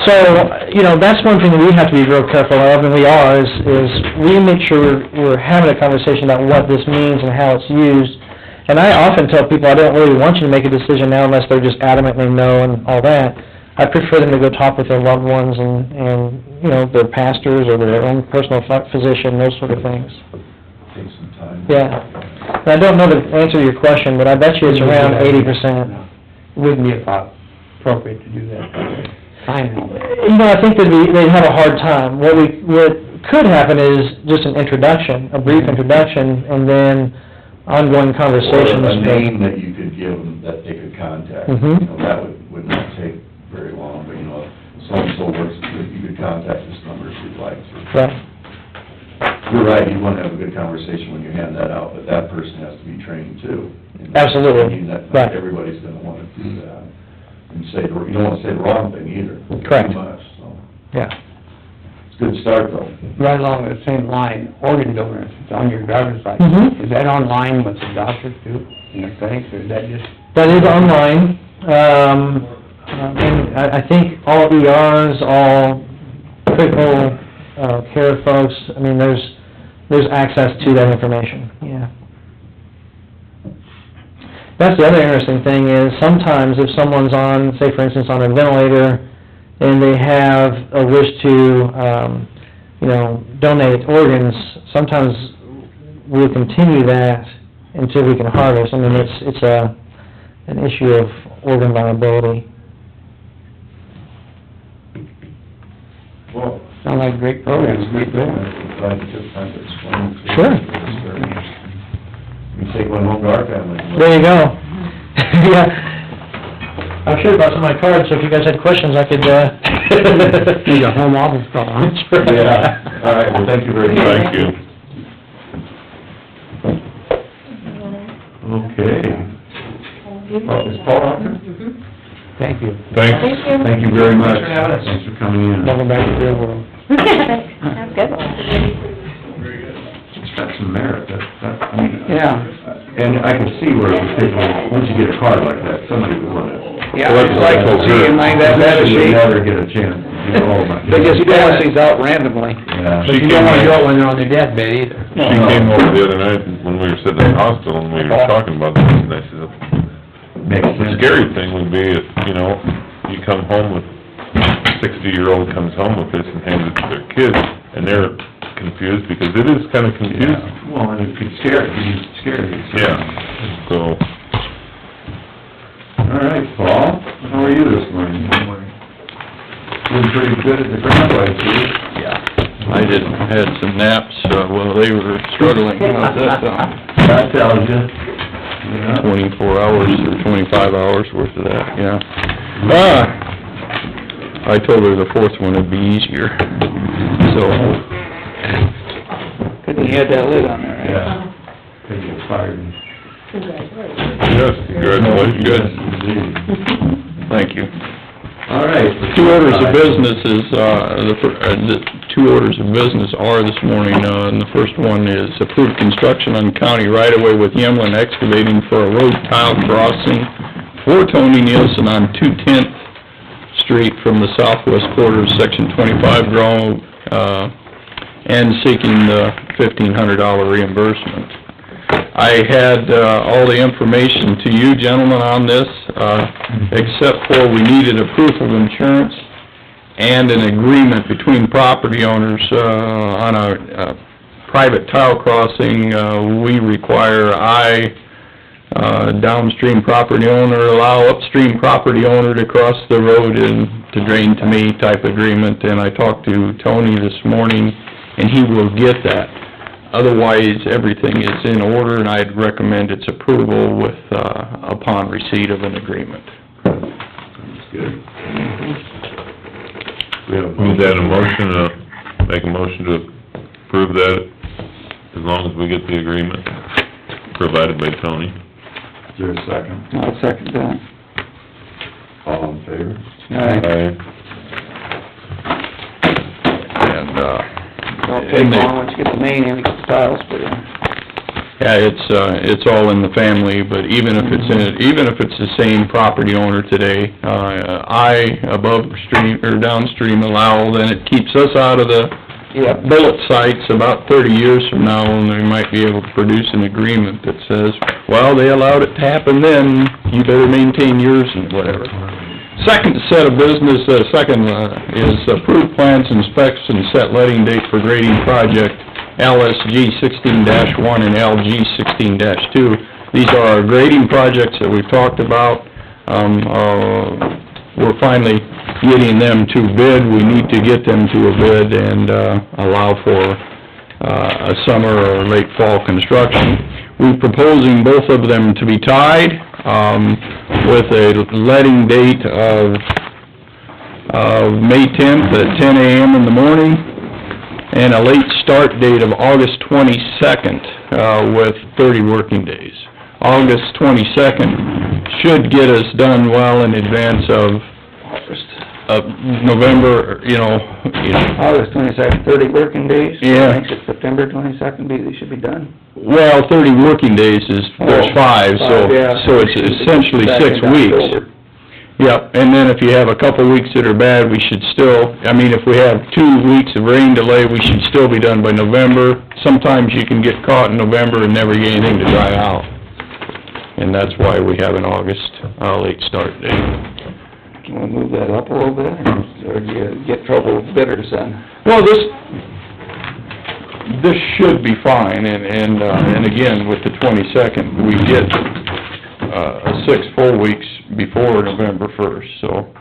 So, you know, that's one thing that we have to be real careful of, and we are, is we make sure we're having a conversation about what this means and how it's used. And I often tell people, I don't really want you to make a decision now unless they're just adamantly no and all that. I prefer them to go talk with their loved ones and, you know, their pastors or their own personal physician, those sort of things. Take some time. Yeah. And I don't know the answer to your question, but I bet you it's around 80%. Wouldn't be appropriate to do that. You know, I think they'd have a hard time. What could happen is just an introduction, a brief introduction, and then ongoing conversations. Or a name that you could give them that they could contact. Mhm. You know, that would not take very long, but, you know, so-and-so works, you could contact this number if you'd like to. Right. You're right, you wanna have a good conversation when you hand that out, but that person has to be trained too. You know? Absolutely. I mean, not Right. everybody's gonna wanna do that. And say, you don't wanna say the wrong thing either. Correct. Too much, so. Yeah. It's a good start though. Right along the same line, organ donors, it's on your driver's license. Mhm. Is that online with the doctors too, in their clinics, or is that just? That is online. And I think all ERs, all critical care folks, I mean, there's access to that information, yeah. That's the other interesting thing is sometimes if someone's on, say for instance, on a ventilator and they have a wish to, you know, donate organs, sometimes we'll continue that until we can harvest. I mean, it's an issue of organ viability. Well, Sound like a great program, it's great program. I'm glad you took time to explain. to us. Sure. It's very interesting. We can take one home to our family. There you go. Yeah. I should have brought some of my cards, so if you guys had questions, I could, Need a home office call, huh? Yeah, all right, well, thank you very much. Thank you. Okay. Oh, is Paul out there? Thank you. Thanks. Thank you very much. Thanks for having us. Thanks for coming in. Welcome back to the real world. Sounds good. It's got some merit, I mean... Yeah. And I can see where it would take, once you get a card like that, somebody would want to... Yeah, it's like seeing like that, You never get a chance, you know, They just pass these out randomly. Yeah. But you don't wanna do it when they're on their deathbed either. She came over the other night when we were sitting in the hospital and we were talking about this, and I said, Makes the sense. scary thing would be if, you know, you come home with, 60-year-old comes home with this and hands it to their kids, and they're confused, because it is kind of confusing. Well, and it could scare you. Yeah, so, All right, Paul, how are you this morning? Doing pretty good at the ground, I see. Yeah, I had some naps, while they were struggling, how's that sound? That tells you. Yeah. 24 hours or 25 hours worth of that, yeah. I told her the fourth one would be easier, so, Good thing you had that lid on there, right? Yeah. Could get fired. Congratulations. yes, congratulations. Good. Indeed. thank you. All right. Two orders of business is, the two orders of business are this morning, and the first one is approved construction on county right-of-way with Yemlin Excavating for a road tile crossing for Tony Nielsen on 210th Street from the southwest quarter of Section 25 Grove, and seeking the $1,500 reimbursement. I had, all the information to you gentlemen on this, except for we needed a proof of insurance and an agreement between property owners, on a private tile crossing. We require downstream property owner, allow upstream property owner to cross the road and to drain to me type agreement, and I talked to Tony this morning, and he will get that. Otherwise, everything is in order, and I'd recommend its approval with, upon receipt of an agreement. Sounds good. We have Is that a motion to, make a motion to approve that, as long as we get the agreement provided by Tony? Is there a second? I'll second that. All in favor? Aye. And, Don't take long once you get the main in, get the tiles put in. yeah, it's all in the family, but even if it's the same property owner today, I above stream, or downstream allow, then it keeps us out of the bullet sites about 30 years from now, when we might be able to produce an agreement that says, well, they allowed it to happen then, you better maintain yours and whatever. Second set of business, is approved plans and specs and set letting date for grading project LSG 16-1 and LG 16-2. These are our grading projects that we've talked about. We're finally getting them to bid. We need to get them to a bid and, allow for, a summer or late fall construction. We're proposing both of them to be tied, with a letting date of May 10th at 10 a.m. in the morning, and a late start date of August 22nd, with 30 working days. August 22nd should get us done well in advance of November, August 22nd, 30 working days? Yeah. I think it's September 22nd, they should be done. well, 30 working days is, there's five, so it's essentially 6 weeks. October. Yep, and then if you have a couple weeks that are bad, we should still, if we have 2 weeks of rain delay, we should still be done by November. Sometimes you can get caught in November and never get anything to dry out. And that's why we have an August, late start date. Can we move that up a little bit, or do you get trouble with bidders then? Well, this should be fine, and again, with the 22nd, we get, 6 full weeks before November 1st, so.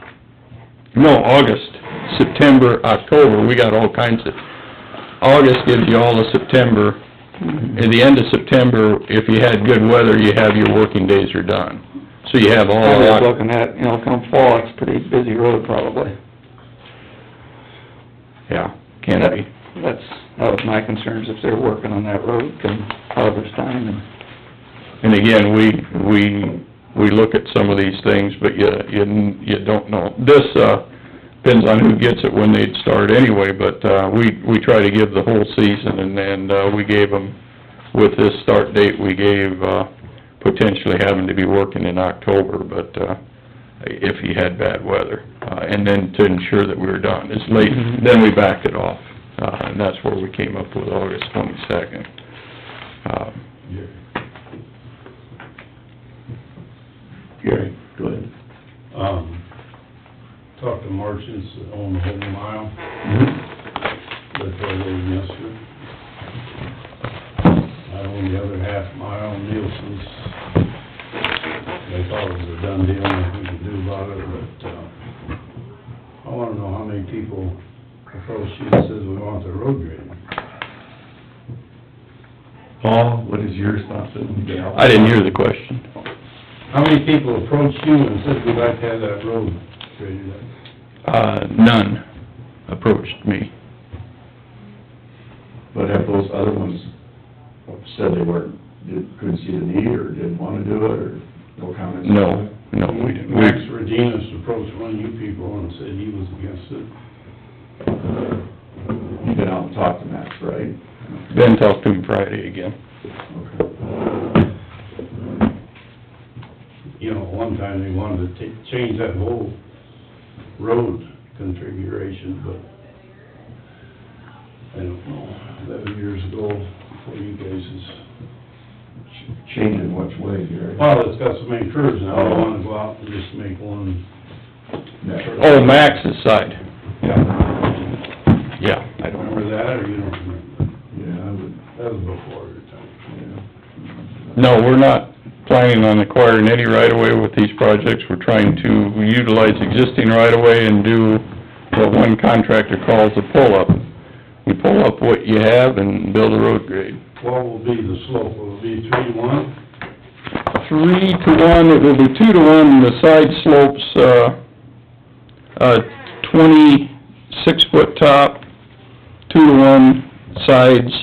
No, August, September, October, we got all kinds of, August gives you all of September. At the end of September, if you had good weather, you have your working days are done. So you have all I'm just that. looking at, come fall, it's a pretty busy road probably. Yeah, can be. That was my concerns, if they're working on that road, come harvest time, And again, we look at some of these things, but you don't know. This, depends on who gets it when they'd start anyway, but, we try to give the whole season, and we gave them, with this start date, we gave, potentially having to be working in October, but, if you had bad weather, and then to ensure that we were done. It's late, then we backed it off, and that's where we came up with August 22nd. Gary, go ahead. Talked to merchants that own the whole mile, Mm-hmm. that told them yesterday. own the other half mile, Nielsen's. They thought it was a done deal, nothing we could do about it, but, I wanna know how many people approach you and says we want the road graded. Paul, what is your thoughts? I didn't hear the question. How many people approach you and says we'd like to have that road graded up? None approached me. But have those other ones said they weren't, couldn't see the need, or didn't wanna do it, or no comments? No, we didn't. Max Reginas approached one of you people and said he was against it. You've been out and talked to Max, right? Ben talked to him Friday again. Okay. You know, one time they wanted to change that whole road configuration, but I don't know, 11 years ago, before you guys is... Change in which way, Gary? Well, it's got so many curves now, I wanna go out and just make one... Oh, Max's side. Yeah. Yeah, I don't Remember that, or you don't remember? Yeah, I would, That was before your time. yeah. No, we're not planning on acquiring any right-of-way with these projects. We're trying to utilize existing right-of-way and do what one contractor calls a pull-up. You pull up what you have and build a road grade. What will be the slope? Will it be 3-to-1? 3-to-1, it will be 2-to-1, the side slopes, 26-foot top, 2-to-1 sides,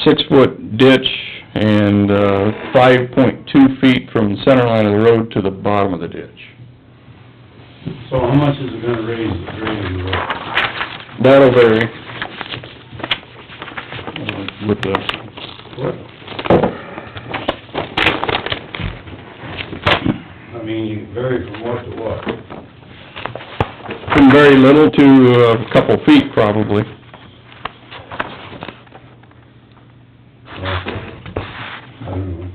6-foot ditch, and 5.2 feet from the center line of the road to the bottom of the ditch. So how much is it gonna raise the grade of the road? That'll vary. With the, What? I mean, you vary from what to what? from very little to a couple feet probably. I don't know.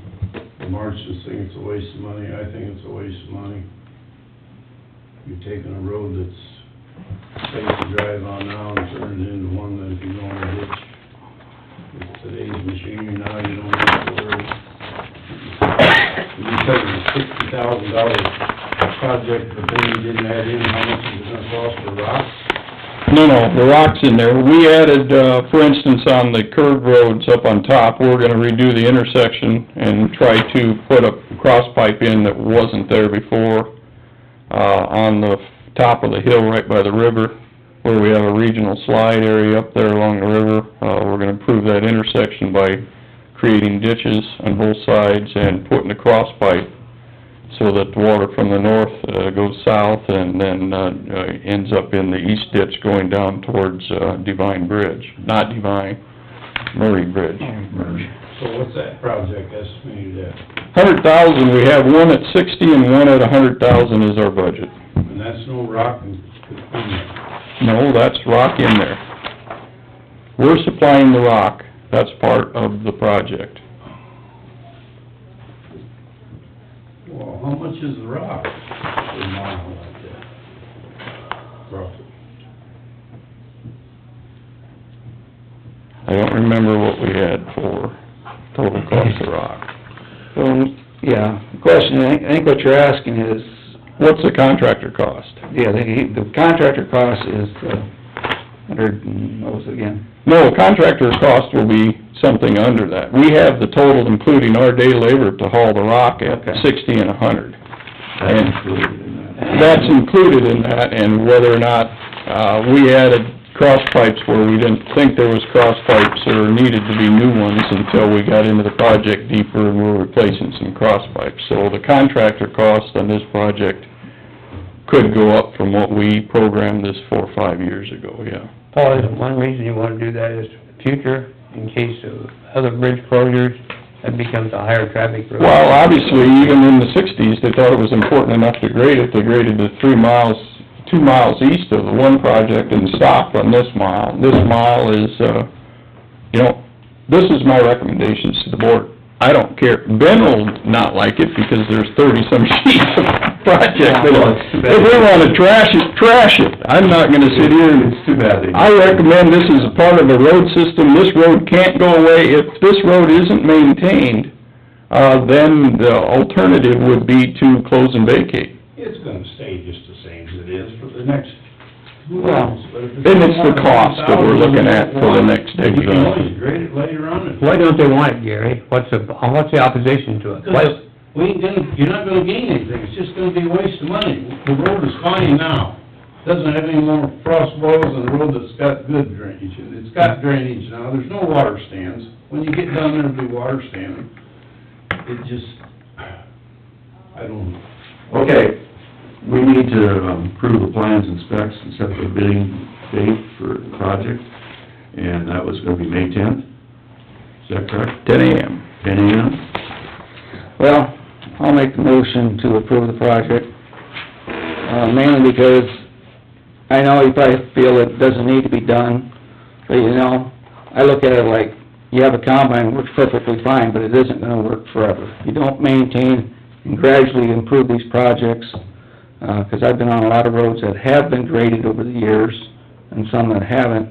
The Martians think it's a waste of money, I think it's a waste of money. You're taking a road that's safe to drive on now and turning it into one that if you go in a ditch, with today's machinery now, you don't have to worry. You said it was $60,000 project, but then you didn't add in how much it was gonna cost for rocks? No, the rock's in there. We added, for instance, on the curved roads up on top, we're gonna redo the intersection and try to put a cross pipe in that wasn't there before, on the top of the hill right by the river, where we have a regional slide area up there along the river. We're gonna improve that intersection by creating ditches on both sides and putting a cross pipe so that the water from the north, goes south and then, ends up in the east ditch going down towards, Divine Bridge. Not Divine, Murray Bridge. So what's that project estimated at? 100,000, we have one at 60 and one at 100,000 is our budget. And that's no rock in there. No, that's rock in there. We're supplying the rock, that's part of the project. Well, how much is the rock for a mile like that? Roughly. I don't remember what we had for total cost of rock. Yeah, the question, I think what you're asking is, What's the contractor cost? yeah, the contractor cost is, 100, and what was it again? No, contractor cost will be something under that. We have the total, including our day labor, to haul the rock at Okay. 60 and 100. That's included in that. That's included in that, and whether or not, we added cross pipes where we didn't think there was cross pipes or needed to be new ones until we got into the project deeper and we're replacing some cross pipes. So the contractor cost on this project could go up from what we programmed this 4 or 5 years ago, yeah. Paul, is one reason you wanna do that is future, in case of other bridge closures, that becomes a higher traffic road. Well, obviously, even in the 60s, they thought it was important enough to grade it. They graded the 2 miles east of the one project and stopped on this mile. This mile is, this is my recommendations to the board. I don't care. Ben will not like it because there's 30-some sheets of project. Well, it's too bad. If we wanna trash it. I'm not gonna sit here and... It's too bad they... I recommend this is a part of the road system, this road can't go away. If this road isn't maintained, then the alternative would be to close and vacate. It's gonna stay just the same as it is for the next, who Well, knows? But if And it's the cost that we're looking at for the next You can exercise. always grade it later on. Why don't they want it, Gary? What's the opposition to it? Why, Because we ain't gonna, you're not gonna gain anything, it's just gonna be a waste of money. The road is fine now, doesn't have any more frost boils than a road that's got good drainage, and it's got drainage now, there's no water stands. When you get down there, there'll be water standing. It just, I don't know. Okay, we need to approve the plans and specs and set the bidding date for the project, and that was gonna be May 10th. Is that correct? 10 a.m. 10 a.m.? well, I'll make the motion to approve the project, mainly because I know you probably feel it doesn't need to be done, but you know, I look at it like, you have a combine, works perfectly fine, but it isn't gonna work forever. You don't maintain and gradually improve these projects, 'cause I've been on a lot of roads that have been graded over the years, and some that haven't,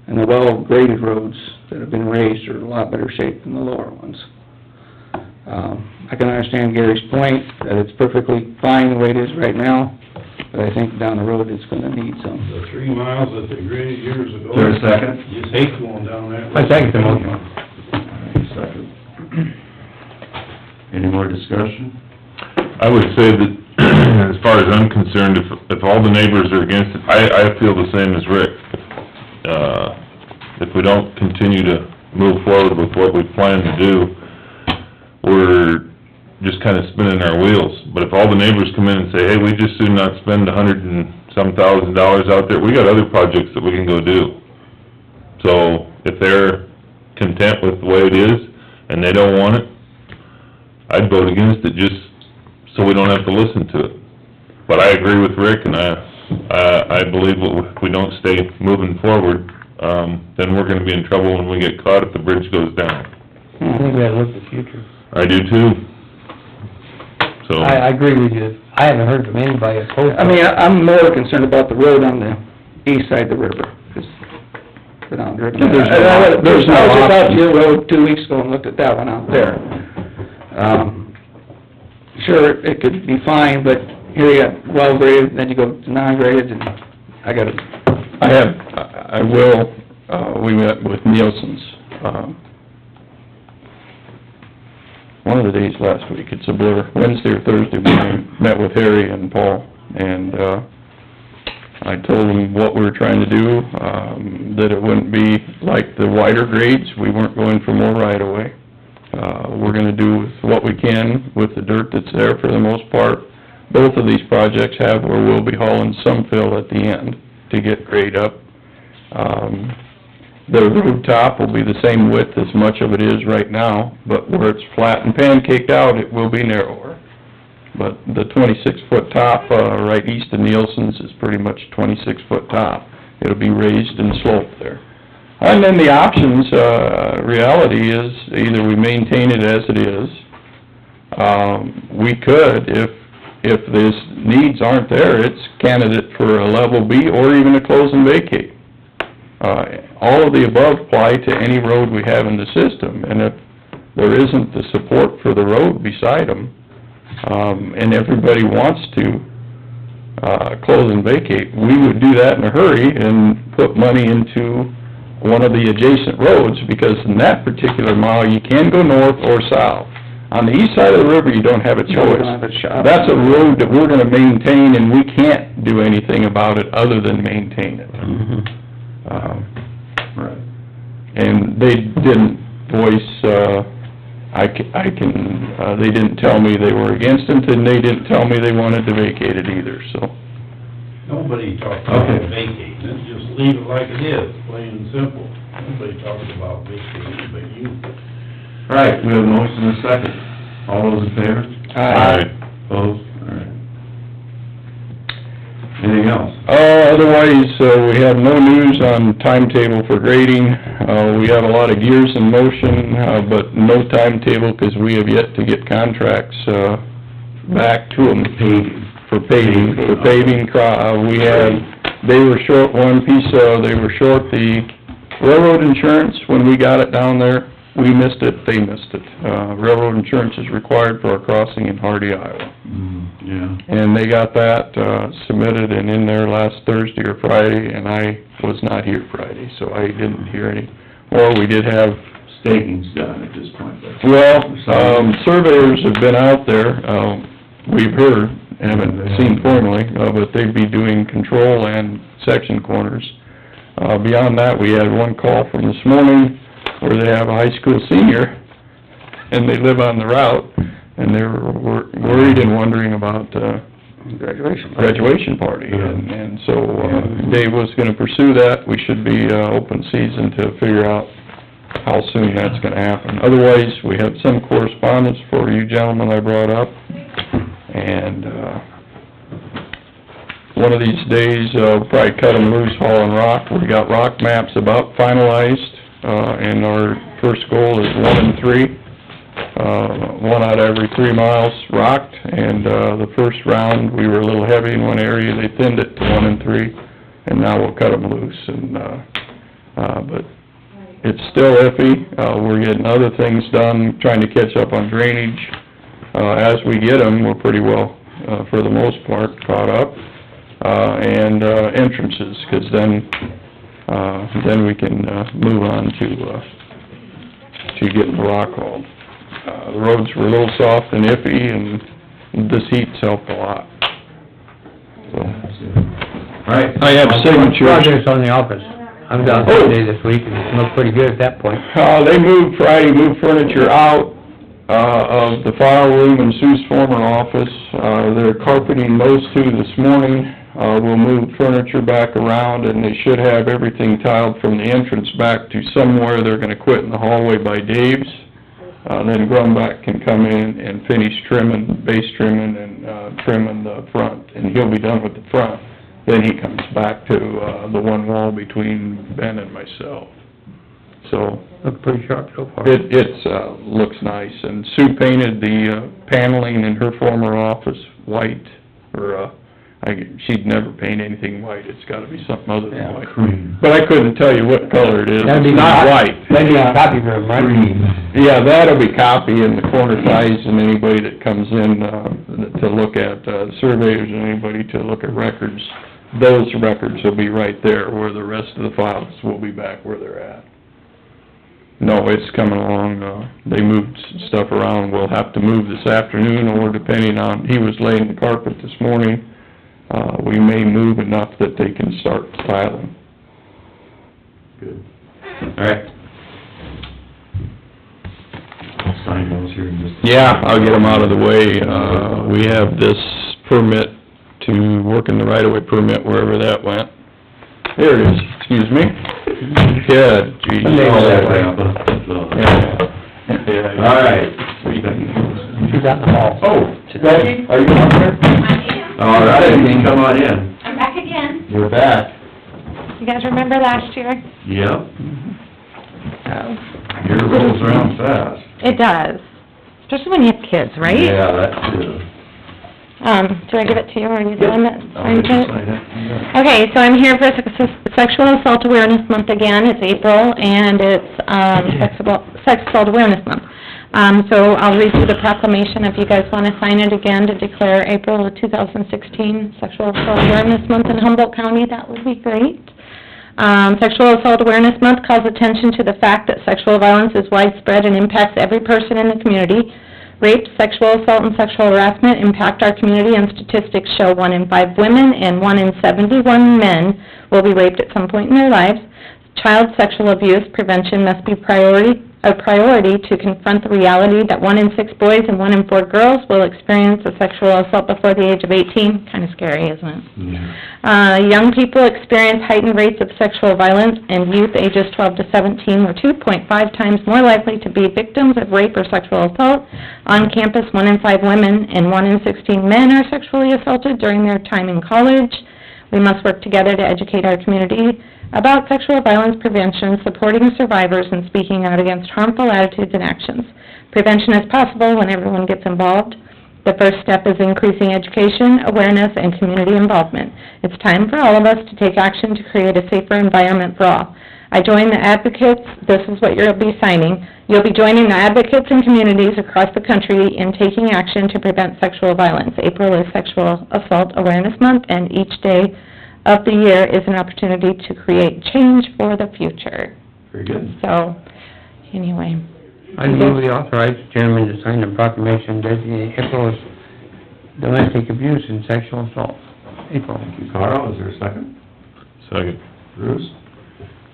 and the well-graded roads that have been raised are in a lot better shape than the lower ones. I can understand Gary's point, that it's perfectly fine the way it is right now, but I think down the road it's gonna need some. The 3 miles that they graded years ago. Is there a second? You just hate going down that. I second the motion. Second. Any more discussion? I would say that, as far as I'm concerned, if all the neighbors are against it, I feel the same as Rick. If we don't continue to move forward with what we plan to do, we're just kinda spinning our wheels. But if all the neighbors come in and say, hey, we just do not spend $100,000 out there, we got other projects that we can go do. So, if they're content with the way it is, and they don't want it, I'd vote against it, just so we don't have to listen to it. But I agree with Rick, and I believe if we don't stay moving forward, then we're gonna be in trouble when we get caught if the bridge goes down. I think we gotta look at the future. I do too. So, I agree with you. I haven't heard from anybody opposed. I mean, I'm more concerned about the road on the east side of the river, 'cause I've been out and driven. There's no I was just out option. to your road 2 weeks ago and looked at that one out there. Sure, it could be fine, but here you got well graded, then you go to non-graded, and I will, we met with Nielsen's, one of the days last week, it's a blur, Wednesday or Thursday, we met with Harry and Paul, and, I told them what we were trying to do, that it wouldn't be like the wider grades, we weren't going for more right-of-way. We're gonna do with what we can with the dirt that's there for the most part. Both of these projects have where we'll be hauling some fill at the end to get grade up. The road top will be the same width as much of it is right now, but where it's flat and pancaked out, it will be narrower. But the 26-foot top, right east of Nielsen's is pretty much 26-foot top. It'll be raised and sloped there. And then the options, reality is, either we maintain it as it is. We could, if these needs aren't there, it's candidate for a level B or even a close and vacate. All of the above apply to any road we have in the system, and if there isn't the support for the road beside them, and everybody wants to, close and vacate, we would do that in a hurry and put money into one of the adjacent roads, because in that particular mile, you can go north or south. On the east side of the river, you don't have a choice. You don't have a shot. That's a road that we're gonna maintain, and we can't do anything about it other than maintain it. Right. And they didn't voice, they didn't tell me they were against it, and they didn't tell me they wanted to vacate it either, so. Nobody talks about Okay. vacating it, just leave it like it is, plain and simple. Nobody talks about vacating, but you. All right, we have a motion and a second. All those in favor? Aye. Opposed? All right. Anything else? Otherwise, we have no news on timetable for grading. We have a lot of gears in motion, but no timetable, 'cause we have yet to get contracts, back to them. Paving. for paving, they were short one piece, they were short the railroad insurance when we got it down there. We missed it, they missed it. Railroad insurance is required for our crossing in Hardy, Iowa. Yeah. And they got that, submitted and in there last Thursday or Friday, and I was not here Friday, so I didn't hear any. Or we did have, Staking's done at this point, but... well, surveyors have been out there, we've heard, haven't seen formally, but they'd be doing control and section corners. Beyond that, we had one call from this morning where they have a high school senior, and they live on the route, and they're worried and wondering about, graduation party, and so, Dave was gonna pursue that. We should be, open season to figure out how soon that's gonna happen. Otherwise, we have some correspondence for you gentlemen I brought up, and, one of these days, we'll probably cut them loose hauling rock. We got rock maps about finalized, and our first goal is 1 and 3. 1 out of every 3 miles rocked, and, the first round, we were a little heavy in one area, they thinned it to 1 and 3, and now we'll cut them loose, and, but it's still iffy. We're getting other things done, trying to catch up on drainage. As we get them, we're pretty well, for the most part, caught up. And entrances, 'cause then we can, move on to getting the rock hauled. The roads were a little soft and iffy, and this heat's helped a lot. So, All right. I have signatures. Progress on the office. I'm down Sunday this week, and it looked pretty good at that point. They moved furniture out, of the file room and Sue's former office. They're carpeting those two this morning. We'll move furniture back around, and they should have everything tiled from the entrance back to somewhere. They're gonna quit in the hallway by Dave's. Then Grumback can come in and finish trimming, base trimming, and, trimming the front, and he'll be done with the front. Then he comes back to, the one wall between Ben and myself. So, Looked pretty sharp so far. it's looks nice, and Sue painted the, paneling in her former office white, or, she'd never paint anything white, it's gotta be something other than white. Cream. But I couldn't tell you what color it is. That'd be It's not nice. white. That'd be a copy room, right? Green. Yeah, that'll be copy, and the corner ties, and anybody that comes in, to look at, surveyors and anybody to look at records, those records will be right there, where the rest of the files will be back where they're at. No, it's coming along, they moved stuff around, we'll have to move this afternoon, or depending on, he was laying the carpet this morning, we may move enough that they can start tiling. Good. All right. I'll sign those here in just... Yeah, I'll get them out of the way. We have this permit to work in the right-of-way permit, wherever that went. There it is, excuse me. Good, geez. Sunday was that way. Yeah. All right. She's out in the hall. Oh, Becky, are you on there? I am. All right, you can come on in. I'm back again. You're back. You guys remember last year? Yep. So, Year rolls around fast. it does. Especially when you have kids, right? Yeah, that too. Do I give it to you, or are you the one that I'll signs let you it? sign it. Yeah. Okay, so I'm here for Sexual Assault Awareness Month again. It's April, and it's, Sex Assault Awareness Month. So I'll read you the proclamation. If you guys wanna sign it again to declare April of 2016 Sexual Assault Awareness Month in Humboldt County, that would be great. Sexual Assault Awareness Month calls attention to the fact that sexual violence is widespread and impacts every person in the community. Rape, sexual assault, and sexual harassment impact our community, and statistics show 1 in 5 women and 1 in 71 men will be raped at some point in their lives. Child sexual abuse prevention must be a priority to confront the reality that 1 in 6 boys and 1 in 4 girls will experience a sexual assault before the age of 18. Kind of scary, isn't it? Yeah. Young people experience heightened rates of sexual violence, and youth ages 12 to 17 were 2.5 times more likely to be victims of rape or sexual assault. On campus, 1 in 5 women and 1 in 16 men are sexually assaulted during their time in college. We must work together to educate our community about sexual violence prevention, supporting survivors, and speaking out against harmful attitudes and actions. Prevention is possible when everyone gets involved. The first step is increasing education, awareness, and community involvement. It's time for all of us to take action to create a safer environment for all. I join the advocates, this is what you'll be signing. You'll be joining the advocates and communities across the country in taking action to prevent sexual violence. April is Sexual Assault Awareness Month, and each day of the year is an opportunity to create change for the future. Very good. So, anyway. I move we authorize the chairman to sign the proclamation designating April as domestic abuse and sexual assault. April. Thank you, Carl. Is there a second? Second. Bruce?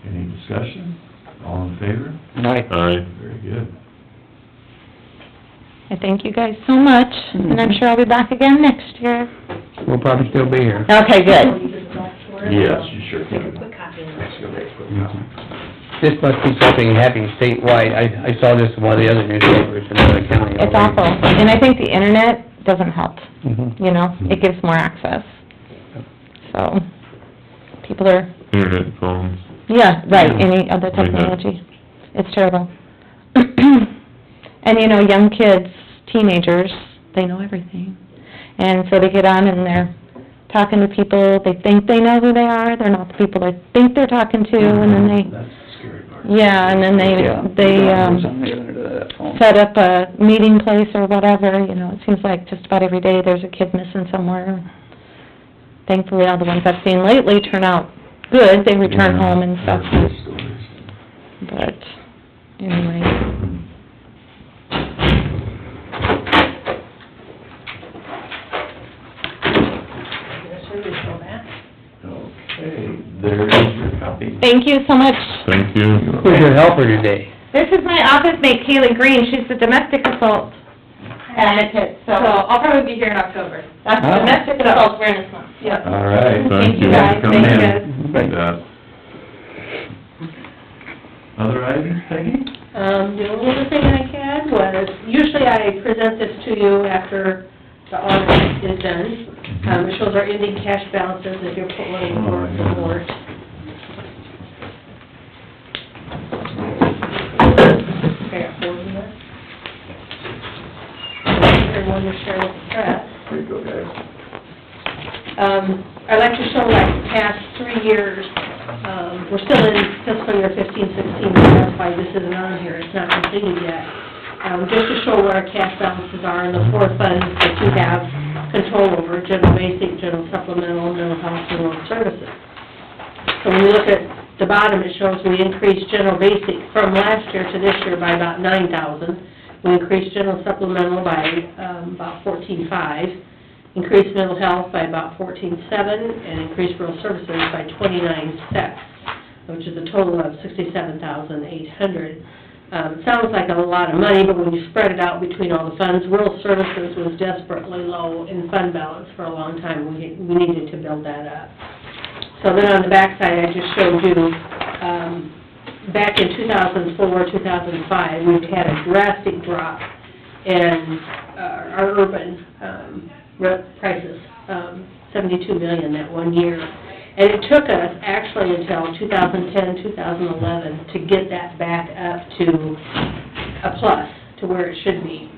Any discussion? All in favor? Aye. Aye. Very good. I thank you guys so much, and I'm sure I'll be back again next year. We'll probably still be here. Okay, good. Yes, you sure Take a can. quick copy of Let's it. go make a quick copy. This must be something happening statewide. I saw this in one of the other newspapers in another county. It's awful, and I think the internet doesn't help, Mhm. you know? It gives more access. So, people are, Internet phones. yeah, right, any other technology. It's terrible. And, you know, young kids, teenagers, they know everything. And so they get on and they're talking to people, they think they know who they are, they're not the people they think they're talking to, and then That's the scary part. yeah, and then they On the other end of that phone. set up a meeting place or whatever, you know, it seems like just about every day there's a kid missing somewhere. Thankfully, all the ones I've seen lately turn out good, they return home and stuff, Good stories. but, anyway. Okay, there is your copy. Thank you so much. Thank you. Who's your helper today? This is my office mate, Kaylee Green, she's the domestic assault advocate, so I'll probably be here in October. That's Oh. Domestic Assault Awareness Month, yep. All right. Thank you. guys, Coming thank you in. guys. You bet. Other items, Peggy? The only other thing I had was, usually I present this to you after the audit is done. It shows our ending cash balances if you're pulling for support. Okay, I got 4 in there. Everyone to share with the press. Here you go, guys. I'd like to show like the past 3 years, we're still in fiscal year 15-16, that's why this isn't on here, it's not completed yet. Just to show where our cash balances are in the 4 funds that you have control over, general basic, general supplemental, mental health, and work services. So when you look at the bottom, it shows we increased general basic from last year to this year by about $9,000. We increased general supplemental by about $14,500. Increased mental health by about $14,700, and increased rural services by $29,600, which is a total of $67,800. It sounds like a lot of money, but when you spread it out between all the funds, rural services was desperately low in fund balance for a long time. We needed to build that up. So then on the backside, I just showed you, back in 2004, 2005, we've had a drastic drop in our urban prices, $72 million that one year. And it took us actually until 2010, 2011 to get that back up to a plus, to where it should be.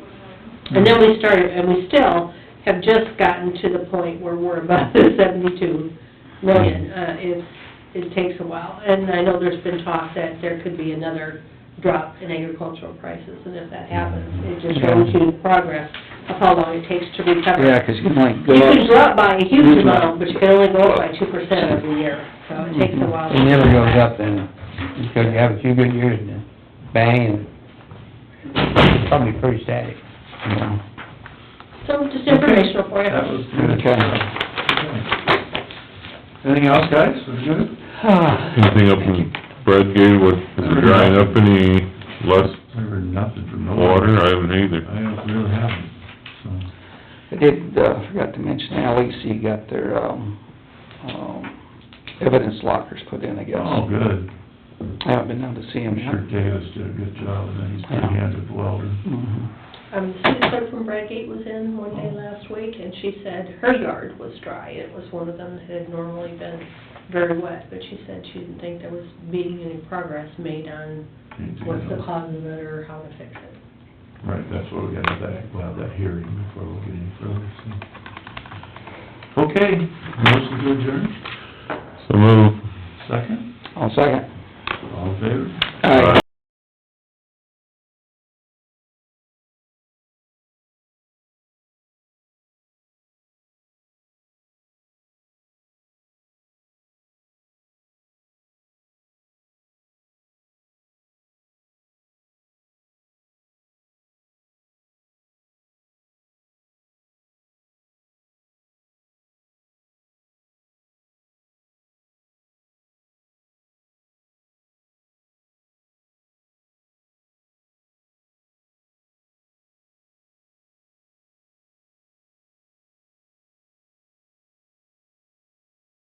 And then we started, and we still have just gotten to the point where we're above the 72 million. It takes a while. And I know there's been talk that there could be another drop in agricultural prices, and if that happens, it just shows you progress of how long it takes to recover. Yeah, 'cause you can only go You up. can drop by a huge amount, but you can only go up by 2% every year, so it takes a while. It never goes up then, because you have a few good years and then bang, and it's probably pretty static. Yeah. So, just informational for you. That was good. Okay. Anything else, guys? Was good? Anything up in Bradgate, what, is it drying up any less I heard nothing from no water? I haven't either. I don't really haven't, so. I did, forgot to mention, LEC got their, evidence lockers put in, I guess. Oh, good. I haven't been down to see them I'm yet. sure Davis did a good job, and then he's pretty hands with the welder. Mhm. The clerk from Bradgate was in one day last week, and she said her yard was dry. It was one of them that had normally been very wet, but she said she didn't think there was being any progress made on what's the cause of it or how to fix it. Right, that's what we gotta have that, we'll have that hearing before we'll get any further, so. Okay, motion to adjourn? So move.